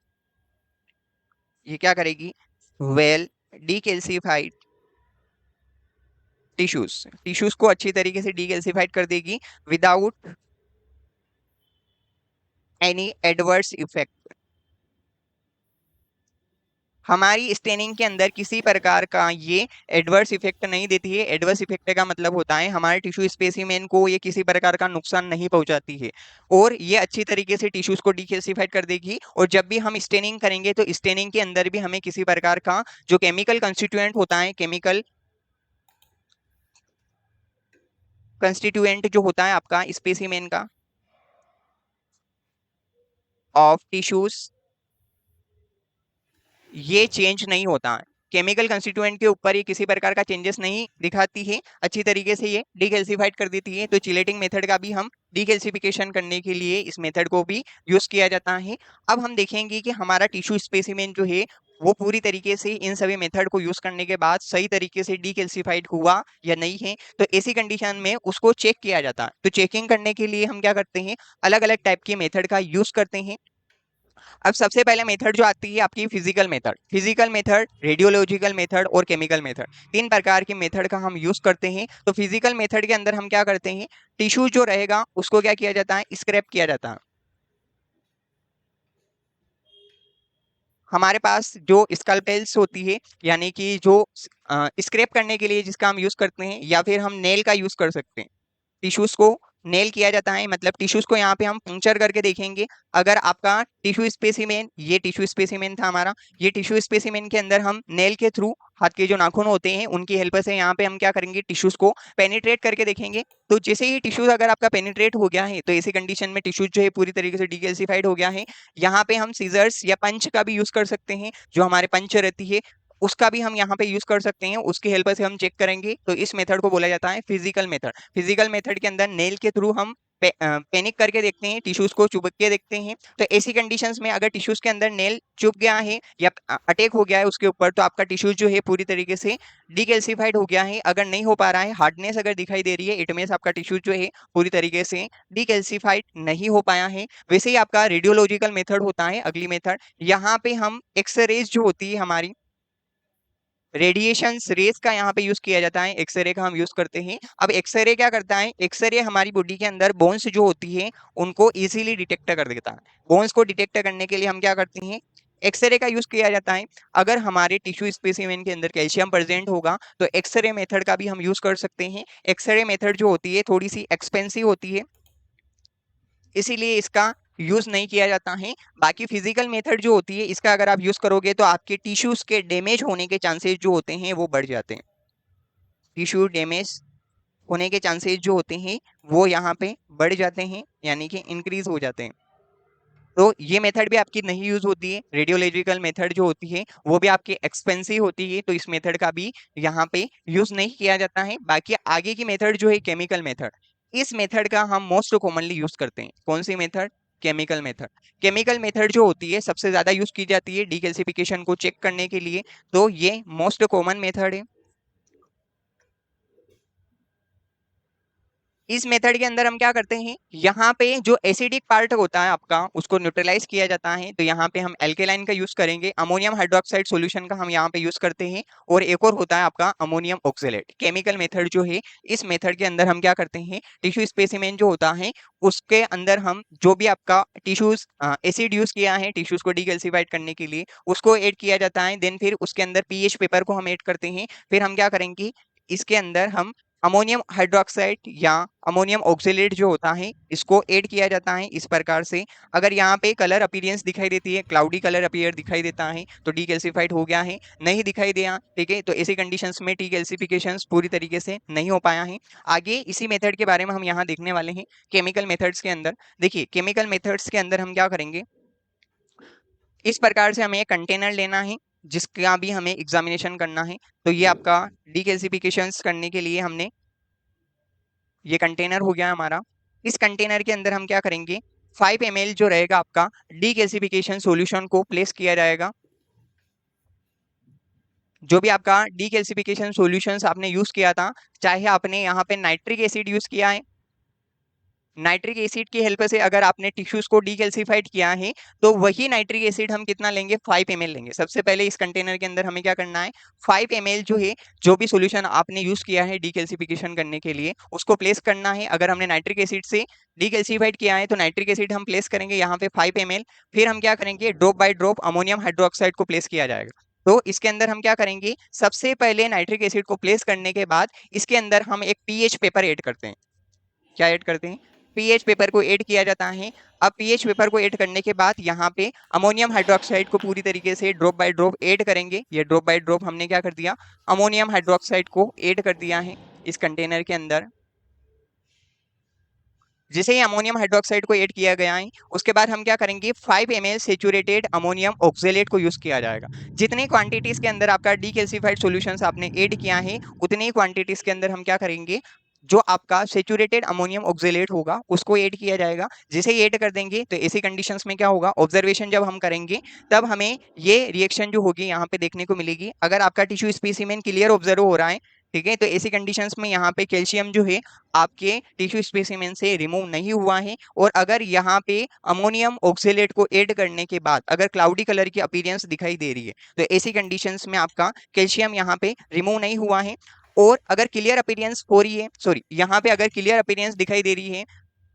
ये क्या करेगी, वेल डीकैल्सिफाइड टिश्यूज, टिश्यूज को अच्छी तरीके से डीकैल्सिफाइड कर देगी विदाउट एनी एडवर्स इफेक्ट। हमारी स्टेनिंग के अंदर किसी प्रकार का ये एडवर्स इफेक्ट नहीं देती है। एडवर्स इफेक्ट का मतलब होता है हमारे टिश्यू स्पेसिमेन को ये किसी प्रकार का नुकसान नहीं पहुंचाती है, और ये अच्छी तरीके से टिश्यूज को डिकैल्सिफाइड कर देगी। और जब भी हम स्टेनिंग करेंगे तो स्टेनिंग के अंदर भी हमें किसी प्रकार का जो केमिकल कंस्टिट्यूएंट होता है, केमिकल कंस्टिट्यूएंट जो होता है आपका स्पेसिमेन का ऑफ टिश्यूज, ये चेंज नहीं होता है। केमिकल कंस्टिट्यूएंट के ऊपर ये किसी प्रकार का चेंजेस नहीं दिखाती है, अच्छी तरीके से ये डीकैल्सिफाइड कर देती है। तो चिलेटिंग मेथड का भी हम डीकैल्सिफिकेशन करने के लिए इस मेथड को भी यूज किया जाता है। अब हम देखेंगे कि हमारा टिश्यू स्पेसिमेन जो है वो पूरी तरीके से इन सभी मेथड को यूज करने के बाद सही तरीके से डीकैल्सिफाइड हुआ या नहीं है। तो ऐसी कंडीशन में उसको चेक किया जाता है। तो चेकिंग करने के लिए हम क्या करते हैं, अलग अलग टाइप के मेथड का यूज करते हैं। अब सबसे पहले मेथड जो आती है आपकी physical method. Physical method, radiological method और केमिकल मेथड, 3 प्रकार के मेथड का हम यूज करते हैं। तो फिजिकल मेथड के अंदर हम क्या करते हैं, टिश्यू जो रहेगा उसको क्या किया जाता है, स्क्रैप किया जाता है। हमारे पास जो स्कैल्पेल्स होती है, यानी कि जो स्क्रैप करने के लिए जिसका हम यूज करते हैं, या फिर हम नेल का यूज कर सकते हैं। टिश्यूज को नेल किया जाता है, मतलब टिश्यूज को यहाँ पे हम पंक्चर करके देखेंगे। अगर आपका टिश्यू स्पेसिमेन, ये टिश्यू स्पेसिमेन था हमारा, ये टिश्यू स्पेसिमेन के अंदर हम नेल के थ्रू, हाथ के जो नाखून होते हैं उनकी हेल्प से यहाँ पे हम क्या करेंगे, टिश्यूज को पेनिट्रेट करके देखेंगे। तो जैसे ही टिश्यूज अगर आपका पेनिट्रेट हो गया है तो ऐसी कंडीशन में टिश्यूज जो है पूरी तरीके से डीकैल्सिफाइड हो गया है। यहाँ पे हम सीजर्स या पंच का भी यूज कर सकते हैं, जो हमारे पंच रहती है उसका भी हम यहाँ पे यूज कर सकते हैं, उसकी हेल्प से हम चेक करेंगे। तो इस मेथड को बोला जाता है फिजिकल मेथड। फिजिकल मेथड के अंदर नेल के थ्रू हम पेनिक करके देखते हैं, टिश्यूज को चुभक के देखते हैं। तो ऐसी कंडीशंस में अगर टिश्यूज के अंदर नेल चुभ गया है या अटैक हो गया है उसके ऊपर, तो आपका टिश्यूज जो है पूरी तरीके से डीकैल्सिफाइड हो गया है। अगर नहीं हो पा रहा है, हार्डनेस अगर दिखाई दे रही है, इट मींस आपका टिश्यूज जो है पूरी तरीके से डीकैल्सिफाइड नहीं हो पाया है। वैसे ही आपका रेडियोलॉजिकल मेथड होता है, अगली मेथड। यहाँ पे हम एक्सरेज जो होती है हमारी, रेडिएशन रेस का यहाँ पे यूज किया जाता है, एक्सरे का हम यूज करते हैं। अब एक्सरे क्या करता है, एक्सरे हमारी बॉडी के अंदर बोन्स जो होती है उनको इजीली डिटेक्ट कर देता है। बोन्स को डिटेक्ट करने के लिए हम क्या करते हैं, एक्सरे का यूज किया जाता है। अगर हमारे टिश्यू स्पेसिमेन के अंदर कैल्शियम प्रेजेंट होगा तो एक्सरे मेथड का भी हम यूज कर सकते हैं। एक्सरे मेथड जो होती है थोड़ी सी एक्सपेंसिव होती है, इसीलिए इसका यूज नहीं किया जाता है। बाकी फिजिकल मेथड जो होती है इसका अगर आप यूज करोगे तो आपके टिश्यूज के डैमेज होने के चांसेस जो होते हैं वो बढ़ जाते हैं। टिश्यू डैमेज होने के चांसेस जो होते हैं वो यहाँ पे बढ़ जाते हैं, यानी कि इंक्रीज हो जाते हैं। तो ये मेथड भी आपकी नहीं यूज होती है। रेडियोलॉजिकल मेथड जो होती है वो भी आपकी एक्सपेंसिव होती है, तो इस मेथड का भी यहाँ पे यूज नहीं किया जाता है। बाकी आगे की मेथड जो है केमिकल मेथड, इस मेथड का हम मोस्ट कॉमनली यूज करते हैं। कौन सी method, chemical method. Chemical method जो होती है सबसे ज्यादा यूज की जाती है डीकैल्सिफिकेशन को चेक करने के लिए, तो ये मोस्ट कॉमन मेथड है। इस मेथड के अंदर हम क्या करते हैं, यहाँ पे जो एसिडिक पार्ट होता है आपका उसको न्यूट्रलाइज किया जाता है, तो यहाँ पे हम एल्केलाइन का यूज करेंगे, अमोनियम हाइड्रोक्साइड सॉल्यूशन का हम यहाँ पे यूज करते हैं। और एक और होता है आपका अमोनियम ऑक्सलेट केमिकल मेथड जो है, इस मेथड के अंदर हम क्या करते हैं, टिश्यू स्पेसिमेन जो होता है उसके अंदर हम जो भी आपका टिश्यूज एसिड यूज किया है टिश्यूज को डीकैल्सिफाइड करने के लिए उसको ऐड किया जाता है। देन फिर उसके अंदर पीएच पेपर को हम ऐड करते हैं। फिर हम क्या करेंगे, इसके अंदर हम अमोनियम हाइड्रोक्साइड या अमोनियम ऑक्सलेट जो होता है इसको ऐड किया जाता है इस प्रकार से। अगर यहाँ पे कलर अपीयरेंस दिखाई देती है, क्लाउडी कलर अपीयर दिखाई देता है तो डीकैल्सिफाइड हो गया है। नहीं दिखाई दिया, ठीक है, तो ऐसी कंडीशंस में डीकैल्सिफिकेशन पूरी तरीके से नहीं हो पाया है। आगे इसी मेथड के बारे में हम यहाँ देखने वाले हैं केमिकल मेथड्स के अंदर। देखिए केमिकल मेथड्स के अंदर हम क्या करेंगे, इस प्रकार से हमें एक कंटेनर लेना है जिसका भी हमें एग्जामिनेशन करना है। तो ये आपका डीकैल्सिफिकेशंस करने के लिए हमने ये कंटेनर हो गया हमारा। इस कंटेनर के अंदर हम क्या करेंगे, 5 ml जो रहेगा आपका डीगैसिफिकेशन सॉल्यूशन को प्लेस किया जाएगा। जो भी आपका डीगैसिफिकेशन सॉल्यूशंस आपने यूज किया था, चाहे आपने यहाँ पे नाइट्रिक एसिड यूज किया है, नाइट्रिक एसिड की हेल्प से अगर आपने टिश्यूज को डीकैल्सिफाइड किया है तो वही नाइट्रिक एसिड हम कितना लेंगे, 5 ml लेंगे। सबसे पहले इस कंटेनर के अंदर हमें क्या करना है, 5 ml जो है, जो भी सॉल्यूशन आपने यूज किया है डीकैल्सिफिकेशन करने के लिए उसको प्लेस करना है। अगर हमने नाइट्रिक एसिड से डीकैल्सिफाइड किया है तो नाइट्रिक एसिड हम प्लेस करेंगे यहाँ पे 5 ml। फिर हम क्या करेंगे, drop by drop ammonium hydroxide को प्लेस किया जाएगा। तो इसके अंदर हम क्या करेंगे, सबसे पहले नाइट्रिक एसिड को प्लेस करने के बाद इसके अंदर हम एक पीएच पेपर ऐड करते हैं। क्या ऐड करते हैं, पीएच पेपर को ऐड किया जाता है। अब पीएच पेपर को ऐड करने के बाद यहाँ पे अमोनियम हाइड्रोक्साइड को पूरी तरीके से ड्रॉप बाय ड्रॉप ऐड करेंगे। ये ड्रॉप बाय ड्रॉप हमने क्या कर दिया, अमोनियम हाइड्रोक्साइड को ऐड कर दिया है इस कंटेनर के अंदर। जैसे ही अमोनियम हाइड्रोक्साइड को ऐड किया गया है उसके बाद हम क्या करेंगे, 5 ml सेचुरेटेड अमोनियम ऑक्सलेट को यूज किया जाएगा। जितनी क्वांटिटीज के अंदर आपका डीकैल्सिफाइड सॉल्यूशंस आपने ऐड किया है उतनी क्वांटिटीज के अंदर हम क्या करेंगे, जो आपका सेचुरेटेड अमोनियम ऑक्सलेट होगा उसको ऐड किया जाएगा। जैसे ही ऐड कर देंगे तो ऐसी कंडीशंस में क्या होगा, ऑब्जर्वेशन जब हम करेंगे तब हमें ये रिएक्शन जो होगी यहाँ पे देखने को मिलेगी। अगर आपका टिश्यू स्पेसिमेन क्लियर ऑब्जर्व हो रहा है, ठीक है, तो ऐसी कंडीशंस में यहाँ पे कैल्शियम जो है आपके टिश्यू स्पेसिमेन से रिमूव नहीं हुआ है। और अगर यहाँ पे अमोनियम ऑक्सलेट को ऐड करने के बाद अगर क्लाउडी कलर की अपीयरेंस दिखाई दे रही है तो ऐसी कंडीशंस में आपका कैल्शियम यहाँ पे रिमूव नहीं हुआ है। और अगर क्लियर अपीयरेंस हो रही है, सॉरी, यहाँ पे अगर क्लियर अपीयरेंस दिखाई दे रही है,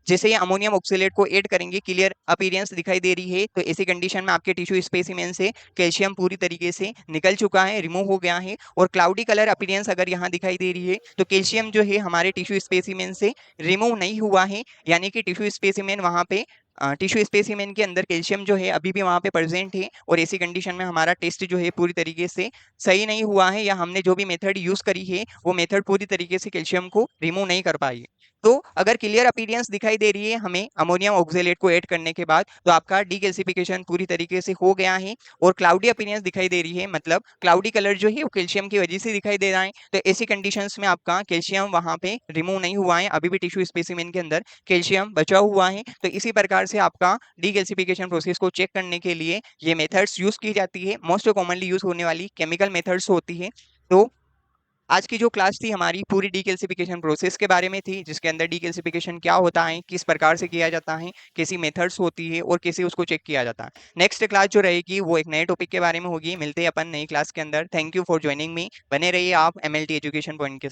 जैसे ही अमोनियम ऑक्सलेट को ऐड करेंगे क्लियर अपीयरेंस दिखाई दे रही है, तो ऐसी कंडीशन में आपके टिश्यू स्पेसिमेन से कैल्शियम पूरी तरीके से निकल चुका है, रिमूव हो गया है। और क्लाउडी कलर अपीयरेंस अगर यहाँ दिखाई दे रही है तो कैल्शियम जो है हमारे टिश्यू स्पेसिमेन से रिमूव नहीं हुआ है, यानी कि टिश्यू स्पेसिमेन वहाँ पे टिश्यू स्पेसिमेन के अंदर कैल्शियम जो है अभी भी वहाँ पे प्रेजेंट है। और ऐसी कंडीशन में हमारा टेस्ट जो है पूरी तरीके से सही नहीं हुआ है, या हमने जो भी मेथड यूज करी है वो मेथड पूरी तरीके से कैल्शियम को रिमूव नहीं कर पाई है। तो अगर क्लियर अपीयरेंस दिखाई दे रही है हमें अमोनियम ऑक्सलेट को ऐड करने के बाद, तो आपका डीकैल्सिफिकेशन पूरी तरीके से हो गया है। और क्लाउडी अपीयरेंस दिखाई दे रही है, मतलब क्लाउडी कलर जो है वो कैल्शियम की वजह से दिखाई दे रहा है, तो ऐसी कंडीशंस में आपका कैल्शियम वहां पे रिमूव नहीं हुआ है, अभी भी टिश्यू स्पेसिमेन के अंदर कैल्शियम बचा हुआ है। तो इसी प्रकार से आपका डीकैल्सिफिकेशन प्रोसेस को चेक करने के लिए ये मेथड्स यूज की जाती है। मोस्ट कॉमनली यूज होने वाली केमिकल मेथड्स होती है। तो आज की जो क्लास थी हमारी पूरी डीकैल्सिफिकेशन प्रोसेस के बारे में थी, जिसके अंदर डीकैल्सिफिकेशन क्या होता है, किस प्रकार से किया जाता है, कैसी मेथड्स होती है और कैसे उसको चेक किया जाता है। नेक्स्ट क्लास जो रहेगी वो एक नए टॉपिक के बारे में होगी। मिलते हैं अपन नई क्लास के अंदर। Thank you for joining me. बने रहिए आप एमएलटी एजुकेशन पॉइंट के